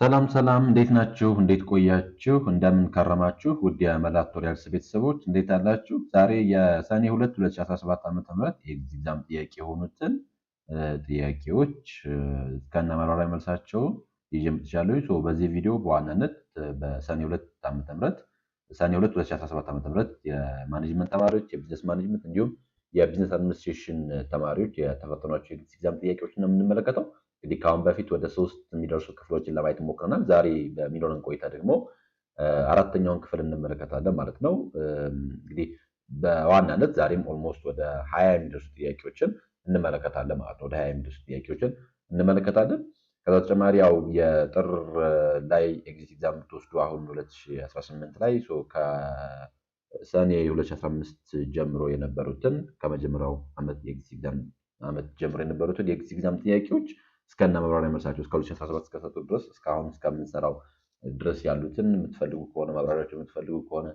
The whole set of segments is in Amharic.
ሰላም ሰላም እንዴት ናችሁ? እንዴት ቆያችሁ? እንደምን ከረማችሁ? ውድ የመላት ቱቶሪያልስ ቤተሰቦች እንዴት አላችሁ? ዛሬ የሰኔ 2 2017 ዓ.ም የኤግዛም ጥያቄ የሆኑትን ጥያቄዎች ከነ ማብራሪያ መልሳቸው ይዤ መጥቻለሁ። በዚህ ቪዲዮ በዋናነት በሰኔ 2 ዓ.ም ሰኔ 2 2017 ዓ.ም የማኔጅመንት ተማሪዎች የቢዝነስ ማኔጅመንት እንዲሁም የቢዝነስ አድሚኒስትሬሽን ተማሪዎች የተፈተኗቸው የኤግዛም ጥያቄዎችን ነው የምንመለከተው። እንግዲህ ከአሁን በፊት ወደ 3 የሚደርሱ ክፍሎችን ለማየት ሞክረናል። ዛሬ በሚኖረን ቆይታ ደግሞ አራተኛውን ክፍል እንመለከታለን ማለት ነው። እንግዲህ በዋናነት ዛሬም ኦልሞስት ወደ 20 የሚደርሱ ጥያቄዎችን እንመለከታለን ማለት ነው። ወደ 20 የሚደርሱ ጥያቄዎችን እንመለከታለን። ከዛ ተጨማሪ ያው የጥር ላይ ኤግዚት የምትወስዱ አሁን 2018 ላይ ከሰኔ 2015 ጀምሮ የነበሩትን ከመጀመሪያው ዓመት የኤግዚት ዓመት ጀምሮ የነበሩትን የኤግዚት ጥያቄዎች እስከነ ማብራሪያ መልሳቸው እስከ 2017 እስከሰጡ ድረስ እስካሁን እስከምንሰራው ድረስ ያሉትን የምትፈልጉ ከሆነ ማብራሪያቸው የምትፈልጉ ከሆነ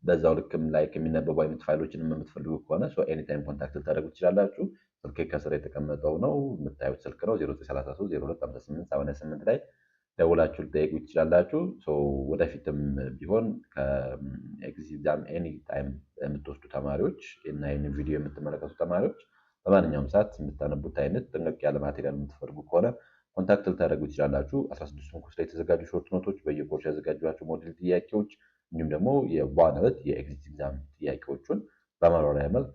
በዛው ልክም ላይክ የሚነበቡ አይነት ፋይሎችንም የምትፈልጉ ከሆነ ኤኒ ታይም ኮንታክት ልታደርጉ ትችላላችሁ። ስልክ ከስር የተቀመጠው ነው የምታዩት ስልክ ነው 0933 025888 ላይ ደውላችሁ ልጠይቁ ትችላላችሁ። ወደፊትም ቢሆን ከኤግዚዛም ኤኒ ታይም የምትወስዱ ተማሪዎች እና ይህንን ቪዲዮ የምትመለከቱ ተማሪዎች በማንኛውም ሰዓት የምታነቡት አይነት ጥንቅቅ ያለ ማቴሪያል የምትፈልጉ ከሆነ ኮንታክት ልታደርጉ ትችላላችሁ። 16ቱም ኮርስ ላይ የተዘጋጁ ሾርት ኖቶች፣ በየኮርስ ያዘጋጇቸው ሞዴል ጥያቄዎች እንዲሁም ደግሞ በዋናነት የኤግዚት ኤግዛም ጥያቄዎቹን በማብራሪያ መልክ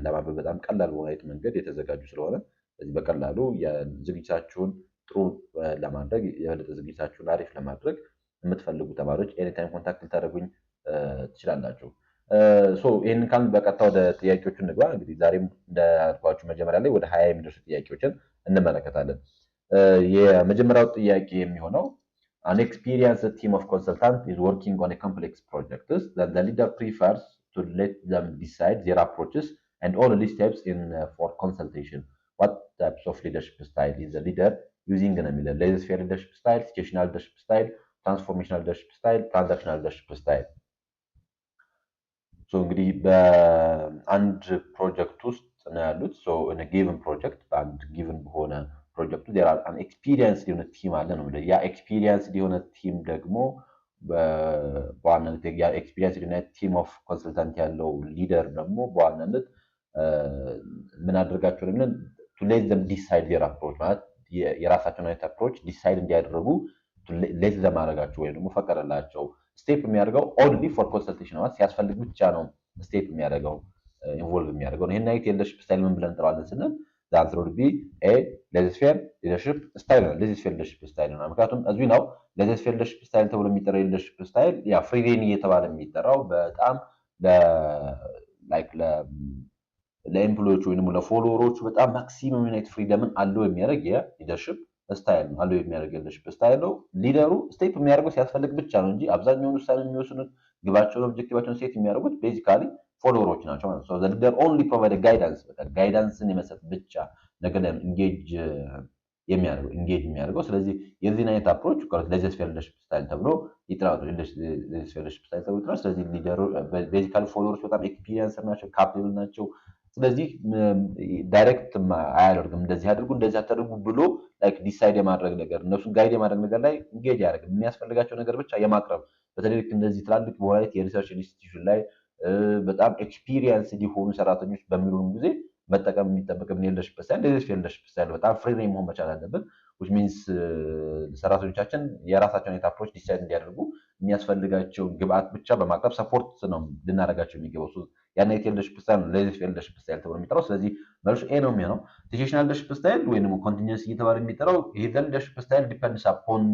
ለማንበብ በጣም ቀላል በሆነ አይነት መንገድ የተዘጋጁ ስለሆነ በዚህ በቀላሉ የዝግጅታችሁን ጥሩ ለማድረግ የበለጠ ዝግጅታችሁን አሪፍ ለማድረግ የምትፈልጉ ተማሪዎች ኤኒታይም ኮንታክት ልታደርጉኝ ትችላላችሁ። ይህንን ካልን በቀጥታ ወደ ጥያቄዎቹ እንግባ። እንግዲህ ዛሬም እንዳልኳችሁ መጀመሪያ ላይ ወደ 20 የሚደርሱ ጥያቄዎችን እንመለከታለን። የመጀመሪያው ጥያቄ የሚሆነው an experienced team of consultants is working on a complex project. The leader prefers to let them decide their approaches and all these steps in for consultation. What types of leadership style is the leader using? Laissez-faire leadership style, situational leadership style, transformational leadership style, transactional leadership style. እንግዲህ በአንድ ፕሮጀክት ውስጥ ነው ያሉት። in a given project በአንድ given በሆነ ፕሮጀክቱ there are an experienced የሆነ ቲም አለ ነው። ያ experienced የሆነ ቲም ደግሞ በዋናነት ያ experienced የሆነ ቲም ኦፍ ኮንሰልታንት ያለው ሊደር ደግሞ በዋናነት ምን አድርጋቸው ነው to let them decide their approach ማለት የራሳቸውን አይነት አፕሮች ዲሳይድ እንዲያደርጉ ሌት ለማድረጋቸው ወይ ደግሞ ፈቀደላቸው። ስቴፕ የሚያደርገው ኦንሊ ፎር ኮንሰልቴሽን ማለት ሲያስፈልግ ብቻ ነው ስቴፕ የሚያደርገው ኢንቮልቭ የሚያደርገው። ይሄን አይነት የሊደርሺፕ ስታይል ምን ብለን እንጠራዋለን ስንል the answer would be a laissez-faire leadership style ነው። laissez-faire leadership style ነው። ምክንያቱም እዚህ ነው laissez-faire leadership style ተብሎ የሚጠራው leadership style ያ ፍሪ ሬን እየተባለ የሚጠራው በጣም ላይክ ለኤምፕሎዮቹ ወይንም ለፎሎወሮቹ በጣም ማክሲመም ዩናይት ፍሪደምን አለው የሚያደርግ የሊደርሺፕ ስታይል ነው። አለው የሚያደርግ የሊደርሺፕ ስታይል ነው። ሊደሩ ስቴፕ የሚያደርገው ሲያስፈልግ ብቻ ነው እንጂ አብዛኛውን ውሳኔ የሚወስኑት ግባቸውን ኦብጀክቲቫቸውን ሴት የሚያደርጉት ቤዚካሊ ፎሎወሮች ናቸው ማለት ነው። the leader only provide guidance ጋይዳንስን የመስጠት ብቻ ነገር ላይ ኢንጌጅ የሚያደርገው። ስለዚህ የዚህን አይነት አፕሮች laissez-faire leadership style ተብሎ ይጠራል። laissez-faire leadership style ተብሎ ይጠራል። ስለዚህ ሊደሩ ቤዚካሊ ፎሎወሮች በጣም ኤክስፒሪየንስ ናቸው፣ ካፓብል ናቸው። ስለዚህ ዳይሬክት አያደርግም እንደዚህ አድርጉ እንደዚህ አታድርጉ ብሎ ላይክ ዲሳይድ የማድረግ ነገር እነሱን ጋይድ የማድረግ ነገር ላይ ኢንጌጅ ያደርግ የሚያስፈልጋቸው ነገር ብቻ የማቅረብ በተለይ እንደዚህ ትላልቅ በሆነ የሪሰርች ኢንስቲትዩሽን ላይ በጣም ኤክስፒሪየንስ የሆኑ ሰራተኞች በሚሉን ጊዜ መጠቀም የሚጠበቅብን የሊደርሺፕ ስታይል laissez-faire leadership style በጣም ፍሪ ሬን መሆን መቻል አለብን። which means ሰራተኞቻችን የራሳቸውን አፕሮች ዲሳይድ እንዲያደርጉ የሚያስፈልጋቸውን ግብአት ብቻ በማቅረብ ሰፖርት ነው ልናደርጋቸው የሚገባው። ያን አይነት የሊደርሺፕ ስታይል ነው laissez-faire leadership style ተብሎ የሚጠራው። ስለዚህ መልሱ ኤ ነው የሚሆነው። situational leadership style ወይንም ኮንቲኒየስ እየተባለ የሚጠራው ይሄ leadership style depends upon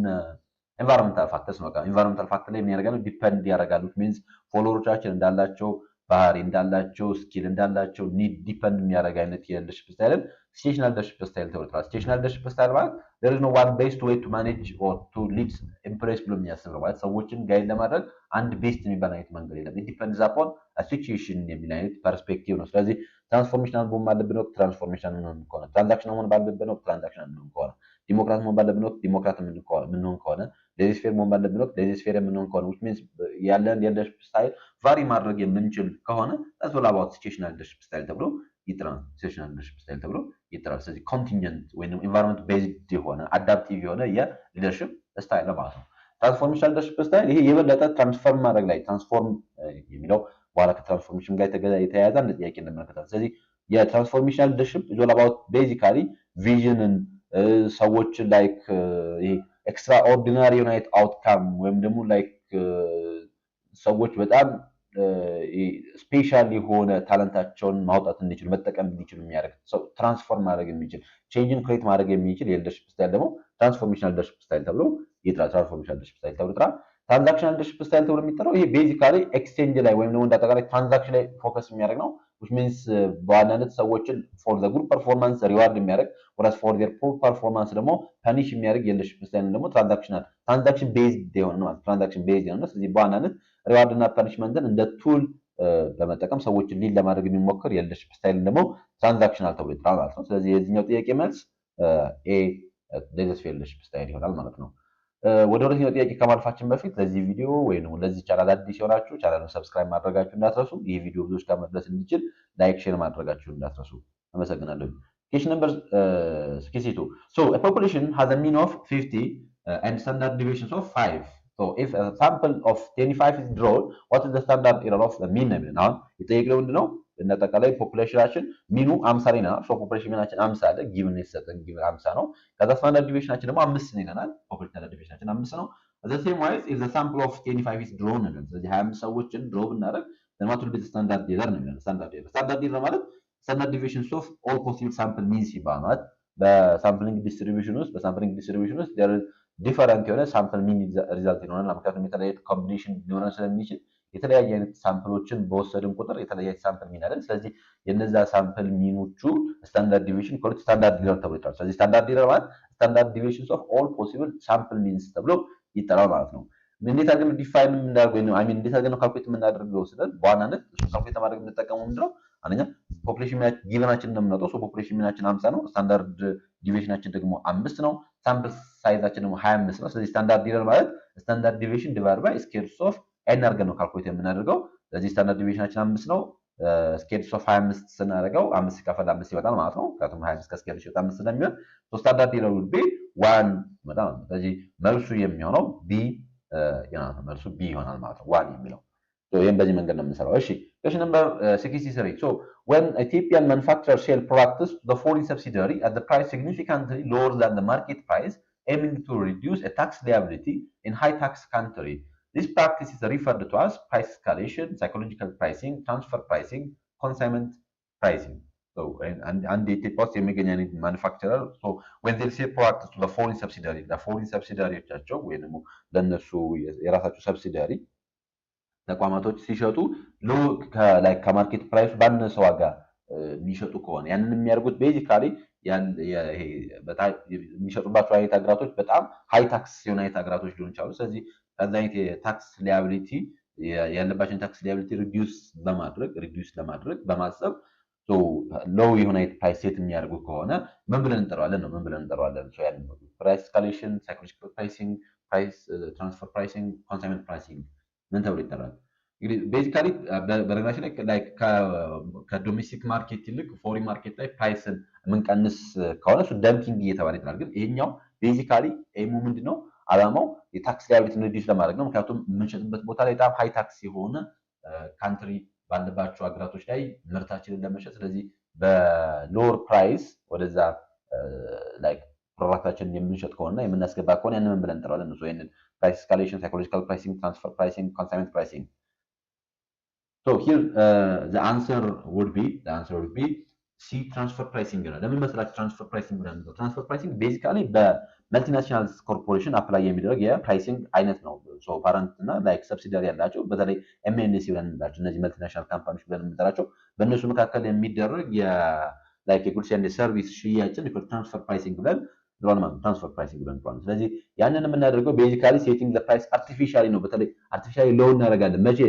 environmental factors ነው። environmental factor ላይ ምን ያደርጋሉ? ዲፔንድ ያደርጋሉ። means ፎሎወሮቻችን እንዳላቸው ባህሪ እንዳላቸው ስኪል እንዳላቸው ኒድ ዲፔንድ የሚያደርግ አይነት የሊደርሺፕ ስታይልን situational leadership style ተብሎ ይጠራል። situational leadership style ማለት there is no one best way to manage or to lead impress ብሎ የሚያስብ ነው ማለት ሰዎችን ጋይድ ለማድረግ አንድ ቤስት የሚባል አይነት መንገድ የለም። it depends upon a situation የሚል አይነት ፐርስፔክቲቭ ነው። ስለዚህ ትራንስፎርሜሽናል መሆን ባለብን ወቅት ትራንስፎርሜሽናል ምን ከሆነ ትራንዛክሽናል መሆን ባለብን ወቅት ትራንዛክሽናል ምን ከሆነ ዲሞክራት መሆን ባለብን ወቅት ዲሞክራት ምን ከሆነ laissez-faire መሆን ባለብን ወቅት laissez-faire ምን ከሆነ which means ያለን የሊደርሺፕ ስታይል ቫሪ ማድረግ የምንችል ከሆነ that's all about situational leadership style ተብሎ ይጠራል። situational leadership style ተብሎ ይጠራል። ስለዚህ ኮንቲንጀንት ወይንም ኢንቫይሮንመንት ቤዝድ የሆነ አዳፕቲቭ የሆነ የሊደርሺፕ ስታይል ነው ማለት ነው። ትራንስፎርሜሽናል ሊደርሺፕ ስታይል ይሄ የበለጠ ትራንስፎርም ማድረግ ላይ ትራንስፎርም የሚለው በኋላ ከትራንስፎርሜሽን ጋር የተያያዘ አንድ ጥያቄ እንመለከታለን። ስለዚህ የትራንስፎርሜሽናል ሊደርሺፕ ኢዝ ኦል አባውት ቤዚካሊ ቪዥንን ሰዎችን ላይክ ይሄ ኤክስትራኦርዲናሪ የሆነ አውትካም ወይም ደግሞ ላይክ ሰዎች በጣም ስፔሻል የሆነ ታለንታቸውን ማውጣት እንዲችሉ መጠቀም እንዲችሉ የሚያደርግ ሰው ትራንስፎርም ማድረግ የሚችል ቼንጅን ክሬት ማድረግ የሚችል የሊደርሺፕ ስታይል ደግሞ ትራንስፎርሜሽናል ሊደርሺፕ ስታይል ተብሎ ይጠራል። ትራንስፎርሜሽናል ሊደርሺፕ ስታይል ተብሎ ይጠራል። ትራንዛክሽናል ሊደርሺፕ ስታይል ተብሎ የሚጠራው ይሄ ቤዚካሊ ኤክስቼንጅ ላይ ወይም ደግሞ እንዳጠቃላይ ትራንዛክሽን ላይ ፎከስ የሚያደርግ ነው። which means በዋናነት ሰዎችን ፎር ዘ ጉድ ፐርፎርማንስ ሪዋርድ የሚያደርግ ወራስ ፎር ዜር ፑር ፐርፎርማንስ ደግሞ ፐኒሽ የሚያደርግ የሊደርሺፕ ስታይል ደግሞ ትራንዛክሽን ቤዝድ የሆነ ነው። ትራንዛክሽን ቤዝድ የሆነ ስለዚህ በዋናነት ሪዋርድ እና ፐኒሽመንትን እንደ ቱል በመጠቀም ሰዎችን ሊድ ለማድረግ የሚሞክር የሊደርሺፕ ስታይል ደግሞ ትራንዛክሽናል ተብሎ ይጠራል ማለት ነው። ስለዚህ የዚህኛው ጥያቄ መልስ ኤ ሌዘስፌር ሊደርሺፕ ስታይል ይሆናል ማለት ነው። ወደ ሁለተኛው ጥያቄ ከማልፋችን በፊት ለዚህ ቪዲዮ ወይም ለዚህ ቻናል አዲስ የሆናችሁ ቻናሉን ሰብስክራይብ ማድረጋችሁ እንዳትረሱ። ይህ ቪዲዮ ብዙዎች ጋር መድረስ እንዲችል ላይክ፣ ሼር ማድረጋችሁ እንዳትረሱ። አመሰግናለሁ። Question number 62. So a population has a mean of 50 and standard deviations of 5. So if a sample of 25 is drawn, what is the standard error of the mean? Now, የጠየቅነው ምንድነው? እንደጠቃላይ ፖፑሌሽናችን ሚኑ 50 ላይ ነው። ሶ ፖፑሌሽን ሚናችን 50 አለ። ጊቭን የተሰጠን ጊቭን 50 ነው። ከዛ ስታንዳርድ ዲቪዬሽናችን ደግሞ 5 ነው ይለናል። ፖፑሌሽን ስታንዳርድ ዲቪዬሽናችን 5 ነው። the same wise if the sample of 25 is drawn ነው። ስለዚህ 25 ሰዎችን ድሮ ብናደርግ then what will be the standard error ነው የሚለው። ስታንዳርድ ኤረር ማለት ስታንዳርድ ዲቪዬሽን ኦፍ ኦል ፖሲብል ሳምፕል ሚንስ ይባላል። በሳምፕሊንግ ዲስትሪቢዩሽን ውስጥ there is ዲፈረንት የሆነ ሳምፕል ሚን ሪዛልት ይኖራል። ምክንያቱም የተለያየ ኮምቢኔሽን ሊኖረን ስለሚችል የተለያየ አይነት ሳምፕሎችን በወሰድን ቁጥር የተለያየ ሳምፕል ሚን አለን። ስለዚህ የነዛ ሳምፕል ሚኖቹ ስታንዳርድ ዲቪዬሽን ኮልት ስታንዳርድ ኤረር ተብሎ ይጠራል። ስለዚህ ስታንዳርድ ኤረር ማለት ስታንዳርድ ዲቪዬሽንስ ኦፍ ኦል ፖሲብል ሳምፕል ሚንስ ተብሎ ይጠራል ማለት ነው። እንዴት አድርገን ዲፋይን የምናደርገው ነው? አይ እንዴት አድርገን ካልኩሌት የምናደርገው ስለን በዋናነት ካልኩሌት ለማድረግ የምንጠቀመው ምንድነው? አንደኛ ፖፑሌሽን ሚናችን ጊቨናችን እንደምናውቀው ሶ ፖፑሌሽን ሚናችን 50 ነው። ስታንዳርድ ዲቪዬሽናችን ደግሞ 5 ነው። ሳምፕል ሳይዛችን ደግሞ 25 ነው። ስለዚህ ስታንዳርድ ኤረር ማለት ስታንዳርድ ዲቪዬሽን ዲቫይድ ባይ ስኩዌር ኦፍ ኤን አድርገን ነው ካልኩሌት የምናደርገው። ስለዚህ ስታንዳርድ ዲቪዬሽናችን 5 ነው። ስኩዌር ኦፍ 25 ስናደርገው 5 ሲካፈል 5 ይመጣል ማለት ነው። ምክንያቱም 25 ከስኩዌር ሲወጣ 5 ስለሚሆን ሶ ስታንዳርድ ኤረር would be 1 ይመጣል ማለት ነው። ስለዚህ መልሱ የሚሆነው ቢ መልሱ ቢ ይሆናል ማለት ነው። 1 የሚለው ይሄን በዚህ መንገድ ነው የምንሰራው። እሺ question number 63. So when Ethiopian manufacturers sell products to the foreign subsidiary at the price significantly lower than the market price, aiming to reduce a tax liability in high tax country, this practice is referred to as price escalation, psychological pricing, transfer pricing, consignment pricing. So and the Ethiopia የሚገኝ አይነት ማኑፋክቸረር so when they sell products to the foreign subsidiary, the foreign subsidiaryዎቻቸው ወይ ደግሞ ለነሱ የራሳቸው ሰብሲዲያሪ ተቋማቶች ሲሸጡ ከማርኬት ፕራይስ ባነሰ ዋጋ የሚሸጡ ከሆነ ያንን የሚያደርጉት ቤዚካሊ የሚሸጡባቸው አይነት ሀገራቶች በጣም ሃይ ታክስ የሆነ አይነት ሀገራቶች ሊሆን ይችላሉ። ስለዚህ ከዛ አይነት የታክስ ሊያቢሊቲ ያለባቸውን ታክስ ሊያቢሊቲ ሪዲዩስ ለማድረግ በማሰብ ሎው የሆነ አይነት ፕራይስ ሴት የሚያደርጉ ከሆነ ምን ብለን እንጠራዋለን ነው? ፕራይስ ኤስካሌሽን፣ ሳይኮሎጂካል ፕራይሲንግ፣ ፕራይስ ትራንስፈር ፕራይሲንግ፣ ኮንሳይንመንት ፕራይሲንግ ምን ተብሎ ይጠራል? እንግዲህ ቤዚካሊ በነገራችን ላይ ከዶሜስቲክ ማርኬት ይልቅ ፎሪን ማርኬት ላይ ፕራይስን የምንቀንስ ከሆነ እሱ ደምፒንግ እየተባለ ይጠራል። ግን ይሄኛው ቤዚካሊ ኤሙ ምንድነው? አላማው የታክስ ላያቢሊቲን ሪዲዩስ ለማድረግ ነው። ምክንያቱም የምንሸጥበት ቦታ ላይ በጣም ሃይ ታክስ የሆነ ካንትሪ ባለባቸው ሀገራቶች ላይ ምርታችንን ለመሸጥ ስለዚህ በሎወር ፕራይስ ወደዛ ላይክ ፕሮዳክታችንን የምንሸጥ ከሆነ የምናስገባ ከሆነ ያንን ምን ብለን እንጠራዋለን? እሱ ይሄንን price escalation, psychological pricing, transfer pricing, consignment pricing. So here the answer would be C, transfer pricing. ለምን መስላችሁ ትራንስፈር ፕራይሲንግ ብለን ነው? ትራንስፈር ፕራይሲንግ ቤዚካሊ በመልቲናሽናል ኮርፖሬሽን አፕላይ የሚደረግ የፕራይሲንግ አይነት ነው። ሶ ፓረንት እና ላይክ ሰብሲዲያሪ ያላቸው በተለይ ኤምኤንሲ ብለን እንላቸው እነዚህ መልቲናሽናል ካምፓኒዎች ብለን የምንጠራቸው በእነሱ መካከል የሚደረግ የላይክ የጉድስ ኤንድ ሰርቪስ ሽያጭን ትራንስፈር ፕራይሲንግ ብለን ትራንስፈር ፕራይሲንግ ብለን እንጠራዋለን። ስለዚህ ያንን የምናደርገው ቤዚካሊ ሴቲንግ ፕራይስ አርቲፊሻሊ ነው። በተለይ አርቲፊሻሊ ሎው እናደርጋለን። መቼ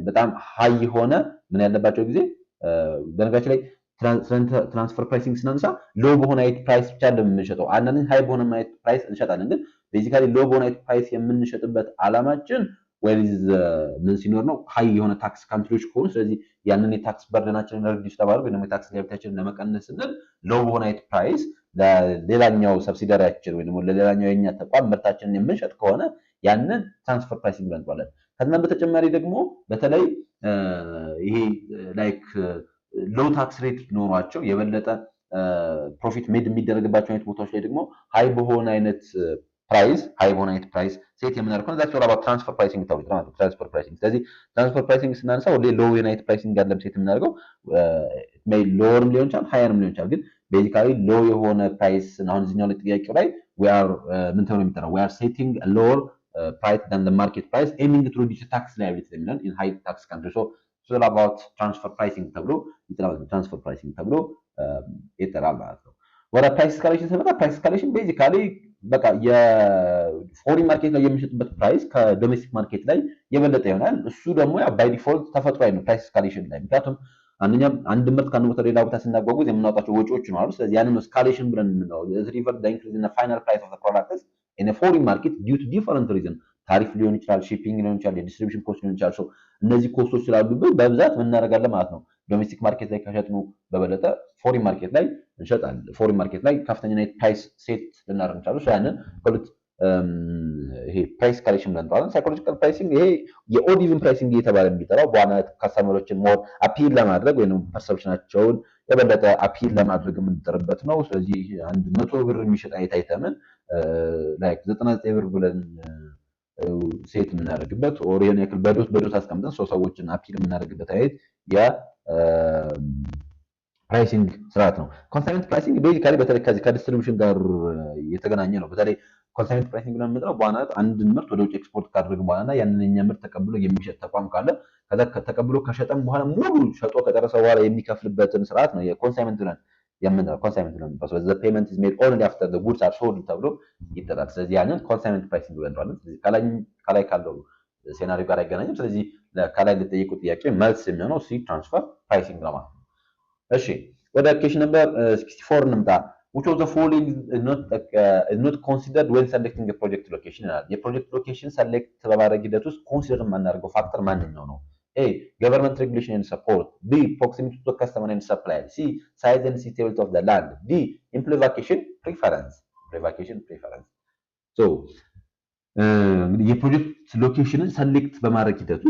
በጣም ሃይ የሆነ ምን ያለባቸው ጊዜ በነገራችን ላይ ትራንስፈር ፕራይሲንግ ስናነሳ ሎው በሆነ አይነት ፕራይስ ብቻ እንደምንሸጠው አንዳንድ ሃይ በሆነ አይነት ፕራይስ እንሸጣለን። ግን ቤዚካሊ ሎው በሆነ አይነት ፕራይስ የምንሸጥበት አላማችን ወይስ ምን ሲኖር ነው? ሃይ የሆነ ታክስ ካንትሪዎች ከሆኑ ስለዚህ ያንን የታክስ በርደናችንን ሪዲዩስ ለማድረግ ወይ የታክስ ሊያቢሊቲያችንን ለመቀነስ ስንል ሎው በሆነ አይነት ፕራይስ ለሌላኛው ሰብሲዳሪያችን ወይ ደግሞ ለሌላኛው የኛ ተቋም ምርታችንን የምንሸጥ ከሆነ ያንን ትራንስፈር ፕራይሲንግ ብለን እንጠራዋለን። ከዛም በተጨማሪ ደግሞ በተለይ ይሄ ላይክ ሎው ታክስ ሬት ኖሯቸው የበለጠ ፕሮፊት ሜድ የሚደረግባቸው አይነት ቦታዎች ላይ ደግሞ ሃይ በሆነ አይነት ፕራይስ ሴት የምናደርገው ከሆነ ዛት ኦል ትራንስፈር ፕራይሲንግ ተብሎ ማለት ነው። ትራንስፈር ፕራይሲንግ። ስለዚህ ትራንስፈር ፕራይሲንግ ስናነሳ ሁሌ ሎው ዩናይት ፕራይሲንግ ያለም ሴት የምናደርገው ሎወርም ሊሆን ይችላል ሃየርም ሊሆን ይችላል። ግን ቤዚካሊ ሎው የሆነ ፕራይስ አሁን እዚህኛው ላይ ጥያቄው ላይ ምን ተብሎ የሚጠራው we are setting a lower price than the market price aiming to reduce tax liability የሚለን in high tax country so it's all about transfer pricing ተብሎ ይጠራል። ትራንስፈር ፕራይሲንግ ተብሎ ይጠራል ማለት ነው። ወደ ፕራይስ ስካሌሽን ስንመጣ ፕራይስ ስካሌሽን ቤዚካሊ በቃ የፎሪን ማርኬት ላይ የሚሸጥበት ፕራይስ ከዶሜስቲክ ማርኬት ላይ የበለጠ ይሆናል። እሱ ደግሞ ያው ባይ ዲፎልት ተፈጥሯዊ ነው ፕራይስ ስካሌሽን ላይ። ምክንያቱም አንድ ምርት ከአንድ ቦታ ሌላ ቦታ ስናጓጉዝ የምናወጣቸው ወጪዎች ነው አይደል? ስለዚህ ያንን ስካሌሽን ብለን የምንለው ሪቨር ዘ ኢንክሪዝ ኢን ፋይናል ፕራይስ ኦፍ ዘ ፕሮዳክትስ ኢን ኤ ፎሪን ማርኬት ዲው ቱ ዲፈረንት ሪዝን ታሪፍ ሊሆን ይችላል፣ ሺፒንግ ሊሆን ይችላል፣ የዲስትሪቢዩሽን ኮስት ሊሆን ይችላል። እነዚህ ኮስቶች ስላሉብን በብዛት ምን እናደርጋለን ማለት ነው ዶሜስቲክ ማርኬት ላይ ከሸጥነው በበለጠ ፎሪን ማርኬት ላይ እንሸጣለን። ፎሪን ማርኬት ላይ ከፍተኛ ፕራይስ ሴት ልናደርግ እንችላለን። ያንን ሁለት ይሄ ፕራይስ ስካሌሽን ብለን እንጠራዋለን። ሳይኮሎጂካል ፕራይሲንግ ይሄ የኦድ ኢቭን ፕራይሲንግ እየተባለ የሚጠራው በዋናነት ካስተመሮችን ሞር አፒል ለማድረግ ወይም ፐርሰፕሽናቸውን የበለጠ አፒል ለማድረግ የምንጥርበት ነው። ስለዚህ አንድ 100 ብር የሚሸጥ አይነት አይተምን ላይክ 99 ብር ብለን ሴት የምናደርግበት ኦር የሆነ ያክል በዶት አስቀምጠን ሰዎችን አፒል የምናደርግበት አይነት የፕራይሲንግ ስርዓት ነው። ኮንሳይመንት ፕራይሲንግ ቤዚካሊ በተለይ ከዚህ ከዲስትሪቢዩሽን ጋር የተገናኘ ነው። በተለይ ኮንሳይመንት ፕራይሲንግ ብለን የምንጠራው በዋናነት አንድን ምርት ወደ ውጭ ኤክስፖርት ካደረግን በኋላ ያንን የኛ ምርት ተቀብሎ የሚሸጥ ተቋም ካለ ከዛ ተቀብሎ ከሸጠም በኋላ ሙሉ ሸጦ ከጨረሰ በኋላ የሚከፍልበትን ስርዓት ነው የኮንሳይመንት ብለን የምንጠራው። ኮንሳይመንት ብለን የምንጠራው ዘ ፔመንት ኢዝ ሜድ ኦንሊ አፍተር ዘ ጉድስ አር ሶልድ ተብሎ ይጠራል። ስለዚህ ያንን ኮንሳይመንት ፕራይሲንግ ብለን እንጠራዋለን። ስለዚህ ከላይ ካለው ሴናሪዮ ጋር አይገናኝም። ስለዚህ ከላይ ለጠየቁ ጥያቄ መልስ የሚሆነው ሲ ትራንስፈር ፕራይሲንግ ነው ማለት ነው። እሺ ወደ ኩዌስችን ነምበር 64 እንምጣ። which of the following is not considered when selecting a project location ይላል። የፕሮጀክት ሎኬሽን ሰሌክት በማድረግ ሂደት ውስጥ ኮንሲደር የማናደርገው ፋክተር ማንኛው ነው? A government regulation and support, B proximity to the customer and supplier, C size and suitability of the land, D employee vacation preference. so የፕሮጀክት ሎኬሽንን ሰሌክት በማድረግ ሂደት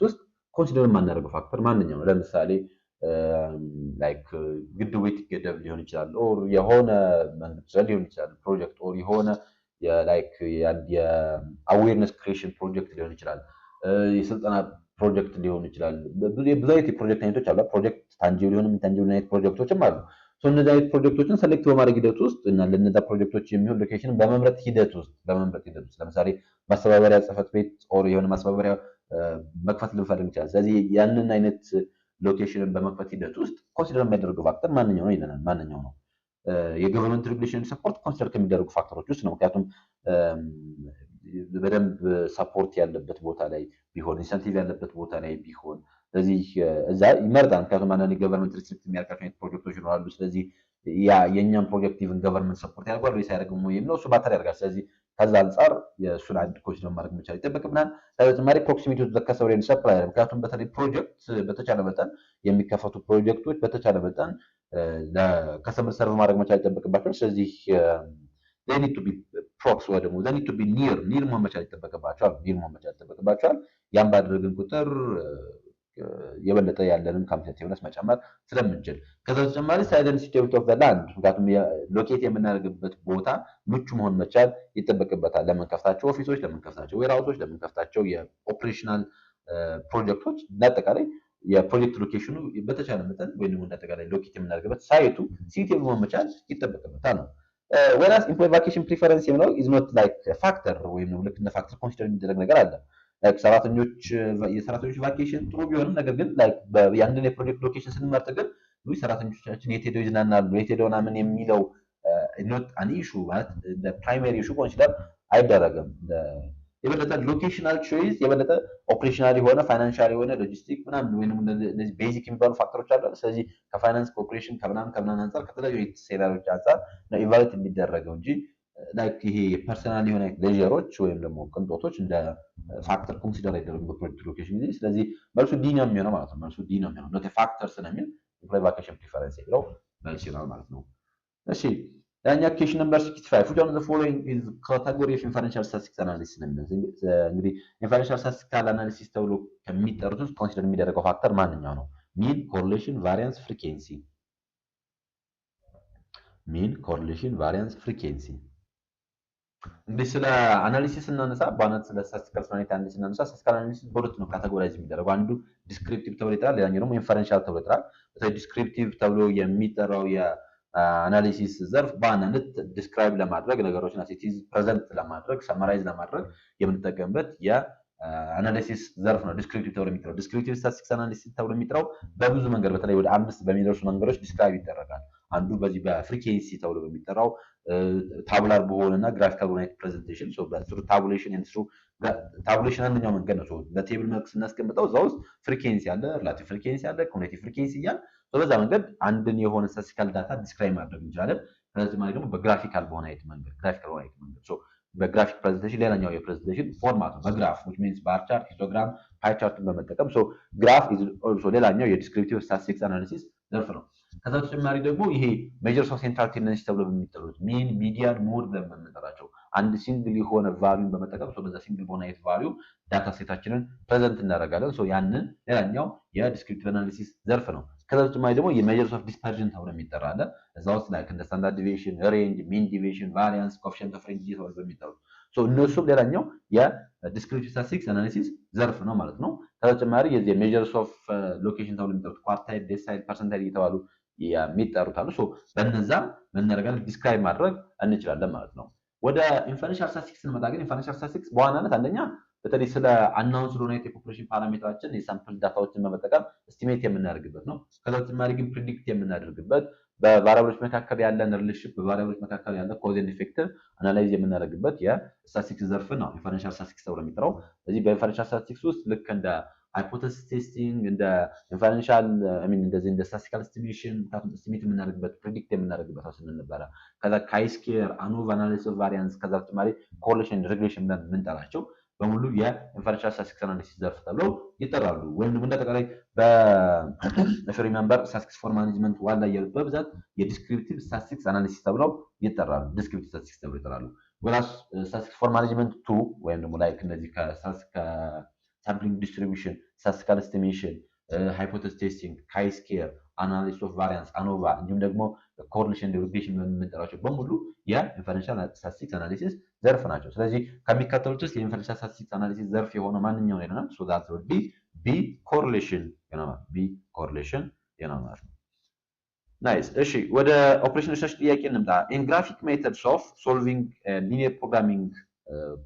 ውስጥ ኮንሲደር የማናደርገው ፋክተር ማንኛው ነው? ለምሳሌ ላይክ ግድቡ ይገደብ ሊሆን ይችላል፣ ኦር የሆነ መንግስት ሊሆን ይችላል ፕሮጀክት፣ ኦር የሆነ ላይክ የአዌርነስ ክሬሽን ፕሮጀክት ሊሆን ይችላል፣ የስልጠና ፕሮጀክት ሊሆን ይችላል። ብዙ አይነት የፕሮጀክት አይነቶች አሉ። ፕሮጀክት ታንጂብል ሊሆን ኢንታንጂብል አይነት ፕሮጀክቶችም አሉ። እነዚህ አይነት ፕሮጀክቶችን ሰሌክት በማድረግ ሂደት ውስጥ እና ለነዛ ፕሮጀክቶች የሚሆን ሎኬሽን በመምረጥ ሂደት ውስጥ ለምሳሌ ማስተባበሪያ ጽህፈት ቤት ኦር የሆነ ማስተባበሪያ መክፈት ልንፈልግ ይችላል። ስለዚህ ያንን አይነት ሎኬሽንን በመክፈት ሂደት ውስጥ ኮንሲደር የሚያደርገው ፋክተር ማንኛው ነው ይለናል። ማንኛው ነው? የገቨርንመንት ሬጉሌሽን ሰፖርት ኮንሲደር ከሚደረጉ ፋክተሮች ውስጥ ነው። ምክንያቱም በደንብ ሰፖርት ያለበት ቦታ ላይ ቢሆን፣ ኢንሰንቲቭ ያለበት ቦታ ላይ ቢሆን ስለዚህ እዛ ይመርጣል። ምክንያቱም አንዳንድ ገቨርንመንት ሪስትሪክት የሚያደርጋቸው አይነት ፕሮጀክቶች ይኖራሉ። ስለዚህ የእኛም ፕሮጀክት ኢቭን ገቨርንመንት ሰፖርት ያደርጓል ወይስ አያደርግም የሚለው እሱ ማተር ያደርጋል። ስለዚህ ከዛ አንጻር የእሱን አንድ ኮንሲደር ማድረግ መቻል ይጠበቅብናል። በተጨማሪ ፕሮክሲሚቲ ቱ ዘ ከስተመር ኤንድ ሰፕላየር፣ ምክንያቱም በተለይ ፕሮጀክት በተቻለ መጠን የሚከፈቱ ፕሮጀክቶች በተቻለ መጠን ለከስተመር ሰርቭ ማድረግ መቻል ይጠበቅባቸዋል። ስለዚህ they need to be prox ወይ ደግሞ they need to be near መሆን መቻል ይጠበቅባቸዋል። ያን ባደረግን ቁጥር የበለጠ ያለንን ካምፒቲቲቭነስ መጨመር ስለምንችል፣ ከዛ በተጨማሪ ሳይዝ ኤንድ ሱቴቢሊቲ ኦፍ ዘ ላንድ፣ ምክንያቱም ሎኬት የምናደርግበት ቦታ ምቹ መሆን መቻል ይጠበቅበታል። ለምንከፍታቸው ኦፊሶች፣ ለምንከፍታቸው ዌርሃውሶች፣ ለምንከፍታቸው የኦፕሬሽናል ፕሮጀክቶች እንዳጠቃላይ የፕሮጀክት ሎኬሽኑ በተቻለ መጠን ወይም ደግሞ እንዳጠቃላይ ሎኬት የምናደርግበት ሳይቱ ሲቲቭ መሆን መቻል ይጠበቅበታል ነው። whereas employee vacation preference የሚለው is not like a factor ወይም ልክ እንደ ፋክተር ኮንሲደር የሚደረግ ነገር አለ። የሰራተኞች ቫኬሽን ጥሩ ቢሆንም ነገር ግን ያንን የፕሮጀክት ሎኬሽን ስንመርጥ ግን ሰራተኞቻችን የት ሄደው ይዝናናሉ፣ የት ሄደው ምናምን የሚለው ኖት አን ኢሹ ማለት እንደ ፕራይመሪ ኢሹ ኮንሲደር አይደረግም። የበለጠ ሎኬሽናል ቾይስ የበለጠ ኦፕሬሽናል የሆነ ፋይናንሻል የሆነ ሎጂስቲክ ምናምን ወይንም እነዚህ ቤዚክ የሚባሉ ፋክተሮች አሉ። ስለዚህ ከፋይናንስ ኮኦፕሬሽን ከምናምን አንጻር ከተለያዩ ሴናሪዎች አንጻር ነው ኢቫሉዌት የሚደረገው እንጂ ላይክ ይሄ ፐርሰናል የሆነ ሌጀሮች ወይም ደግሞ ቅንጦቶች እንደ ፋክተር ኮንሲደር አይደረጉም በፕሮጀክት ሎኬሽን ጊዜ። ስለዚህ መልሱ ዲ ነው የሚሆነው ማለት ነው። መልሱ ዲ ነው የሚሆነው ኖት ፋክተር ስለሚል ኢምፕሎይ ቫኬሽን ፕሪፈረንስ የሚለው መልስ ይሆናል ማለት ነው። እሺ ያኛ ኬሽን ነምበር 65 which one of the following is category of financial statistics analysis ነው። እንግዲህ የፋይናንሻል ስታቲስቲካል አናሊሲስ ተብሎ ከሚጠሩት ውስጥ ኮንሲደር የሚደረገው ፋክተር ማንኛው ነው? ሚን፣ ኮሪሌሽን፣ ቫሪያንስ፣ ፍሪኬንሲ። ሚን፣ ኮሪሌሽን፣ ቫሪያንስ፣ ፍሪኬንሲ። እንግዲህ ስለ አናሊሲስ እናነሳ በአናት ስለ ስታቲስቲካል አናሊሲስ እናነሳ ስታቲስቲካል አናሊሲስ በሁለት ነው ካቴጎራይዝ የሚደረገው። አንዱ ዲስክሪፕቲቭ ተብሎ ይጠራል፣ ሌላኛው ደግሞ ኢንፈረንሻል ተብሎ ይጠራል። በተለይ ዲስክሪፕቲቭ ተብሎ የሚጠራው የአናሊሲስ ዘርፍ በዋናነት ዲስክራይብ ለማድረግ ነገሮችን አሲቲዝ ፕሬዘንት ለማድረግ ሰማራይዝ ለማድረግ የምንጠቀምበት የአናሊሲስ ዘርፍ ነው ዲስክሪፕቲቭ ተብሎ የሚጠራው። ዲስክሪፕቲቭ ስታቲስቲክስ አናሊሲስ ተብሎ የሚጠራው በብዙ መንገድ በተለይ ወደ 5 በሚደርሱ መንገዶች ዲስክራይብ ይደረጋል። አንዱ በዚህ በፍሪኬንሲ ተብሎ በሚጠራው ታቡላር በሆነና ግራፊካል በሆነ ፕሬዘንቴሽን በስሩ ታቡሌሽን እንስሩ ታቡሌሽን አንደኛው መንገድ ነው። በቴብል መልክ ስናስቀምጠው እዛ ውስጥ ፍሪኬንሲ አለ፣ ሪላቲቭ ፍሪኬንሲ አለ፣ ኮሙሌቲቭ ፍሪኬንሲ እያል በዛ መንገድ አንድን የሆነ ስታቲስቲካል ዳታ ዲስክራይብ ማድረግ እንችላለን። ከዚህ ማለት ደግሞ በግራፊካል በሆነ መንገድ በግራፊክ ፕሬዘንቴሽን ሌላኛው የፕሬዘንቴሽን ፎርማት ነው በግራፍ which means ባር ቻርት፣ ሂስቶግራም፣ ፓይ ቻርትን በመጠቀም ግራፍ is also ሌላኛው የዲስክሪፕቲቭ ስታቲስቲክስ አናሊሲስ ዘርፍ ነው። ከዛ ተጨማሪ ደግሞ ይሄ ሜጀርስ ኦፍ ሴንትራል ቴንደንሲ ተብሎ በሚጠሩት ሚን፣ ሚዲያን፣ ሞድ ብለን በምንጠራቸው አንድ ሲንግል የሆነ ቫልዩን በመጠቀም በዛ ሲንግል በሆነ አይነት ቫልዩ ዳታ ሴታችንን ፕሬዘንት እናደርጋለን። ያንን ሌላኛው የዲስክሪፕቲቭ አናሊሲስ ዘርፍ ነው። ከዛ ተጨማሪ ደግሞ የሜጀርስ ኦፍ ዲስፐርዥን ተብሎ የሚጠራ አለ። እዛ ውስጥ ላይክ እንደ ስታንዳርድ ዲቪዬሽን፣ ሬንጅ፣ ሚን ዲቪዬሽን፣ ቫሪያንስ፣ ኮኤፊሺየንት ኦፍ ሬንጅ ተብሎ በሚጠሩት እነሱም ሌላኛው የዲስክሪፕቲቭ ስታቲስቲክስ አናሊሲስ ዘርፍ ነው ማለት ነው። ከዛ ተጨማሪ የዚህ ሜጀርስ ኦፍ ሎኬሽን ተብሎ የሚጠሩት ኳርታይል፣ ዴሳይል፣ ፐርሰንታይል እየተባሉ የሚጠሩት አሉ። በእነዛም መነረጋል ዲስክራይብ ማድረግ እንችላለን ማለት ነው። ወደ ኢንፈረንሻል ስታቲስቲክስ ስንመጣ ግን ኢንፈረንሻል ስታቲስቲክስ በዋናነት አንደኛ በተለይ ስለ አናውንስ ስለሆነ የፖፑሌሽን ፓራሜትራችን የሳምፕል ዳታዎችን በመጠቀም እስቲሜት የምናደርግበት ነው። ከዛ በተጨማሪ ግን ፕሪዲክት የምናደርግበት በቫሪያብሎች መካከል ያለን ሪሌሽንሺፕ በቫሪያብሎች መካከል ያለ ኮዝ ኤንድ ኢፌክት አናላይዝ የምናደርግበት የስታቲስቲክስ ዘርፍ ነው ኢንፈረንሻል ስታቲስቲክስ ተብሎ የሚጠራው። ስለዚህ በኢንፈረንሻል ስታቲስቲክስ ውስጥ ልክ እንደ ሃይፖቴሲስ ቴስቲንግ እንደ ኢንፈረንሻል እንደዚህ እንደ ስታቲስቲካል ኤስቲሜሽን ኤስቲሜት የምናደርግበት ፕሪዲክት የምናደርግበት ስንል ነበረ። ከዛ ካይ-ስኬር፣ አኖቫ አናሊሲስ ኦፍ ቫሪያንስ ከዛ በተጨማሪ ኮሪሌሽን ሪግሬሽን ብለን የምንጠራቸው በሙሉ የኢንፈረንሻል ስታቲስቲክስ አናሊሲስ ዘርፍ ተብለው ይጠራሉ። ወይም ደግሞ እንደጠቃላይ ሪሜምበር ስታቲስቲክስ ፎር ማኔጅመንት ዋን ላይ ያሉት በብዛት የዲስክሪፕቲቭ ስታቲስቲክስ አናሊሲስ ተብለው ይጠራሉ። ዲስክሪፕቲቭ ስታቲስቲክስ ተብለው ይጠራሉ። ወላስ ስታቲስቲክስ ፎር ማኔጅመንት ቱ ወይም ደግሞ ላይክ እነዚህ ሳምፕሊንግ ዲስትሪቢዩሽን፣ ስታቲስቲካል ኤስቲሜሽን፣ ሃይፖቴሲስ ቴስቲንግ፣ ካይ-ስኬር፣ አናሊሲስ ኦፍ ቫሪያንስ፣ አኖቫ እንዲሁም ደግሞ ኮሪሌሽን ሪግሬሽን የምንጠራቸው በሙሉ የኢንፈረንሻል ስታቲስቲክስ አናሊሲስ ዘርፍ ናቸው። ስለዚህ ከሚከተሉት ውስጥ የኢንፈረንሻል ስታቲስቲክስ አናሊሲስ ዘርፍ የሆነ ማንኛው ነው? ዛት would be ቢ ኮሪሌሽን ይሆናል። ቢ ኮሪሌሽን ይሆናል ማለት ነው። ናይስ። እሺ ወደ ኦፕሬሽን ሪሰርች ጥያቄ እንምጣ። ኢን ግራፊክ ሜተድስ ኦፍ ሶልቪንግ ሊኒየር ፕሮግራሚንግ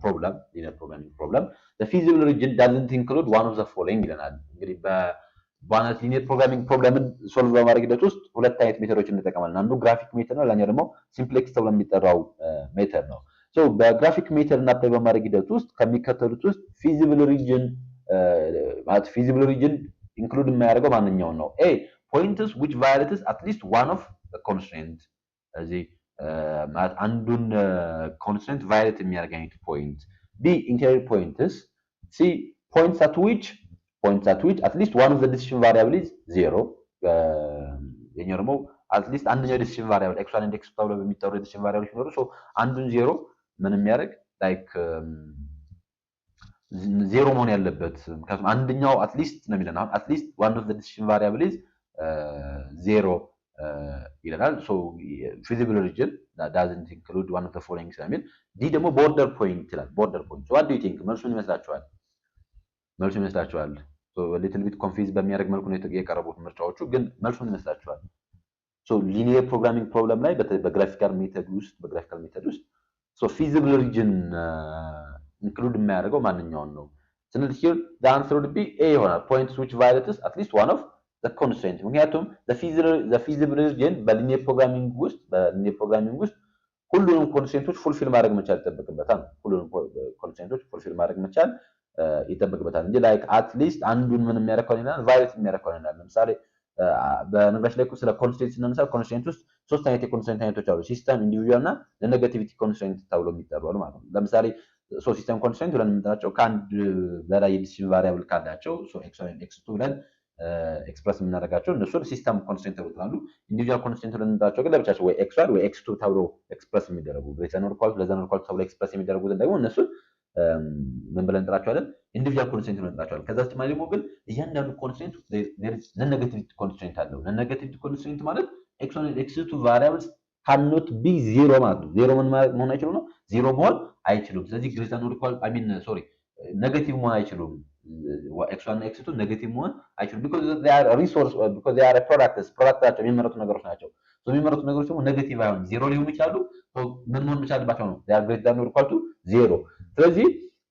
ፕሮብለም the feasible region doesn't include one of the following ይለናል። እንግዲህ በዋናነት ሊኒየር ፕሮግራሚንግ ፕሮብለምን ሶልቭ በማድረግ ሂደት ውስጥ ሁለት አይነት ሜተዶችን እንጠቀማለን። አንዱ ግራፊክ ሜተድ ነው፣ ሌላኛው ደግሞ ሲምፕሌክስ ተብሎ የሚጠራው ሜተድ ነው። በግራፊክ ሜተድ እና አፕላይ በማድረግ ሂደት ውስጥ ከሚከተሉት ውስጥ ፊዚብል ሪጅን ኢንክሉድ የሚያደርገው ማንኛውን ነው? ኤ ፖይንትስ which violates at least one of the constraint እዚህ አንዱን ኮንስትሬንት ቫዮሌት የሚያደርግ አይነት ፖይንት። ቢ ኢንቴሪየር ፖይንትስ። ሲ points at which at least one of the decision variable is zero የኛው ደግሞ at least አንደኛው decision variable x1 and x2 ተብሎ በሚጠሩ decision variable ሲኖሩ አንዱን ዜሮ ምን የሚያደርግ ላይክ ዜሮ መሆን ያለበት ምክንያቱም አንደኛው at least ነው የሚለን። አሁን at least one of the decision variable is zero ይላል። feasible region that doesn't include one of the following ስለሚል ዲ ደግሞ border point ይላል። border point what do you think? መልሱን ይመስላችኋል? little bit confused በሚያደርግ መልኩ ነው የቀረቡት ምርጫዎቹ፣ ግን መልሱን ይመስላችኋል? ሊኒየር ፕሮግራሚንግ ፕሮብለም ላይ በግራፊካል ሜተድ ውስጥ feasible region include የሚያደርገው ማንኛውን ነው ስንል here the answer would be A ይሆናል። points which violates at least one of the constraint። ምክንያቱም the feasible region በሊኒየር ፕሮግራሚንግ ውስጥ ሁሉንም ኮንስትሬንቶች ፉልፊል ማድረግ መቻል ይጠበቅበታል። ይጠበቅበታል እንጂ ላይክ at least አንዱን ምን የሚያደርገው ይላል ቫዮሌት የሚያደርገው ይላል። ለምሳሌ በነገራችን ላይ ስለ ኮንስትሬንት ስናነሳ ኮንስትሬንት ውስጥ ሶስት አይነት የኮንስትሬንት አይነቶች አሉ። ሲስተም፣ ኢንዲቪጁዋል እና ኔጋቲቪቲ ኮንስትሬንት ተብሎ የሚጠሩ ማለት ነው። ለምሳሌ ሲስተም ኮንስትሬንት ብለን የምንጠራቸው ከአንድ በላይ የዲሲዥን ቫሪያብል ካላቸው x1 x2 ብለን ኤክስፕረስ የምናደርጋቸው እነሱን ሲስተም ኮንስትሬንት ይባላሉ። ኢንዲቪጁዋል ኮንስትሬንት የምንላቸው ግን ለብቻቸው ወይ ኤክስ1 ወይ ኤክስ2 ተብሎ ኤክስፕረስ የሚደረጉ ግሬተር ኦር ኢኳል ቱ ለዘር ኦር ኢኳል ቱ ተብሎ ኤክስፕረስ የሚደረጉትን ደግሞ እነሱን ምን ብለን እንጠራቸዋለን? ኢንዲቪጁዋል ኮንስትሬንት ብለን እንጠራቸዋለን። ከዛ በተጨማሪ ደግሞ ግን እያንዳንዱ ኮንስትሬንት ነን ኔጌቲቭ ኮንስትሬንት አለው። ነን ኔጌቲቭ ኮንስትሬንት ማለት ኤክስ1 እና ኤክስ2 ቫሪያብልስ ካኖት ቢ ዜሮ ማለት ነው። ዜሮ መሆን አይችሉም ነው። ዜሮ መሆን አይችሉም። ስለዚህ ግሬተር ኦር ኢኳል ኔጌቲቭ መሆን አይችሉም። ኤክስ1 እና ኤክስ2 ኔጌቲቭ መሆን አይችሉም። ቢኮዝ they are resource because they are products ናቸው፣ የሚመረቱ ነገሮች ናቸው። የሚመረቱ ነገሮች ደግሞ ኔጌቲቭ አይሆንም፣ ዜሮ ሊሆኑ ይችላሉ። ምን መሆን መቻልባቸው ነው? they are greater than or equal to ዜሮ። ስለዚህ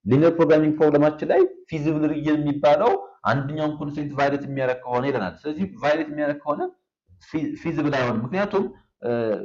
ሊኒየር ፕሮግራሚንግ ፕሮብለማችን ላይ ፊዚብል ሪጅን የሚባለው አንደኛውን ኮንስትሬንት ቫይሌት የሚያደርግ ከሆነ ይለናል። ስለዚህ ቫይሌት የሚያደርግ ከሆነ ፊዚብል አይሆንም። ምክንያቱም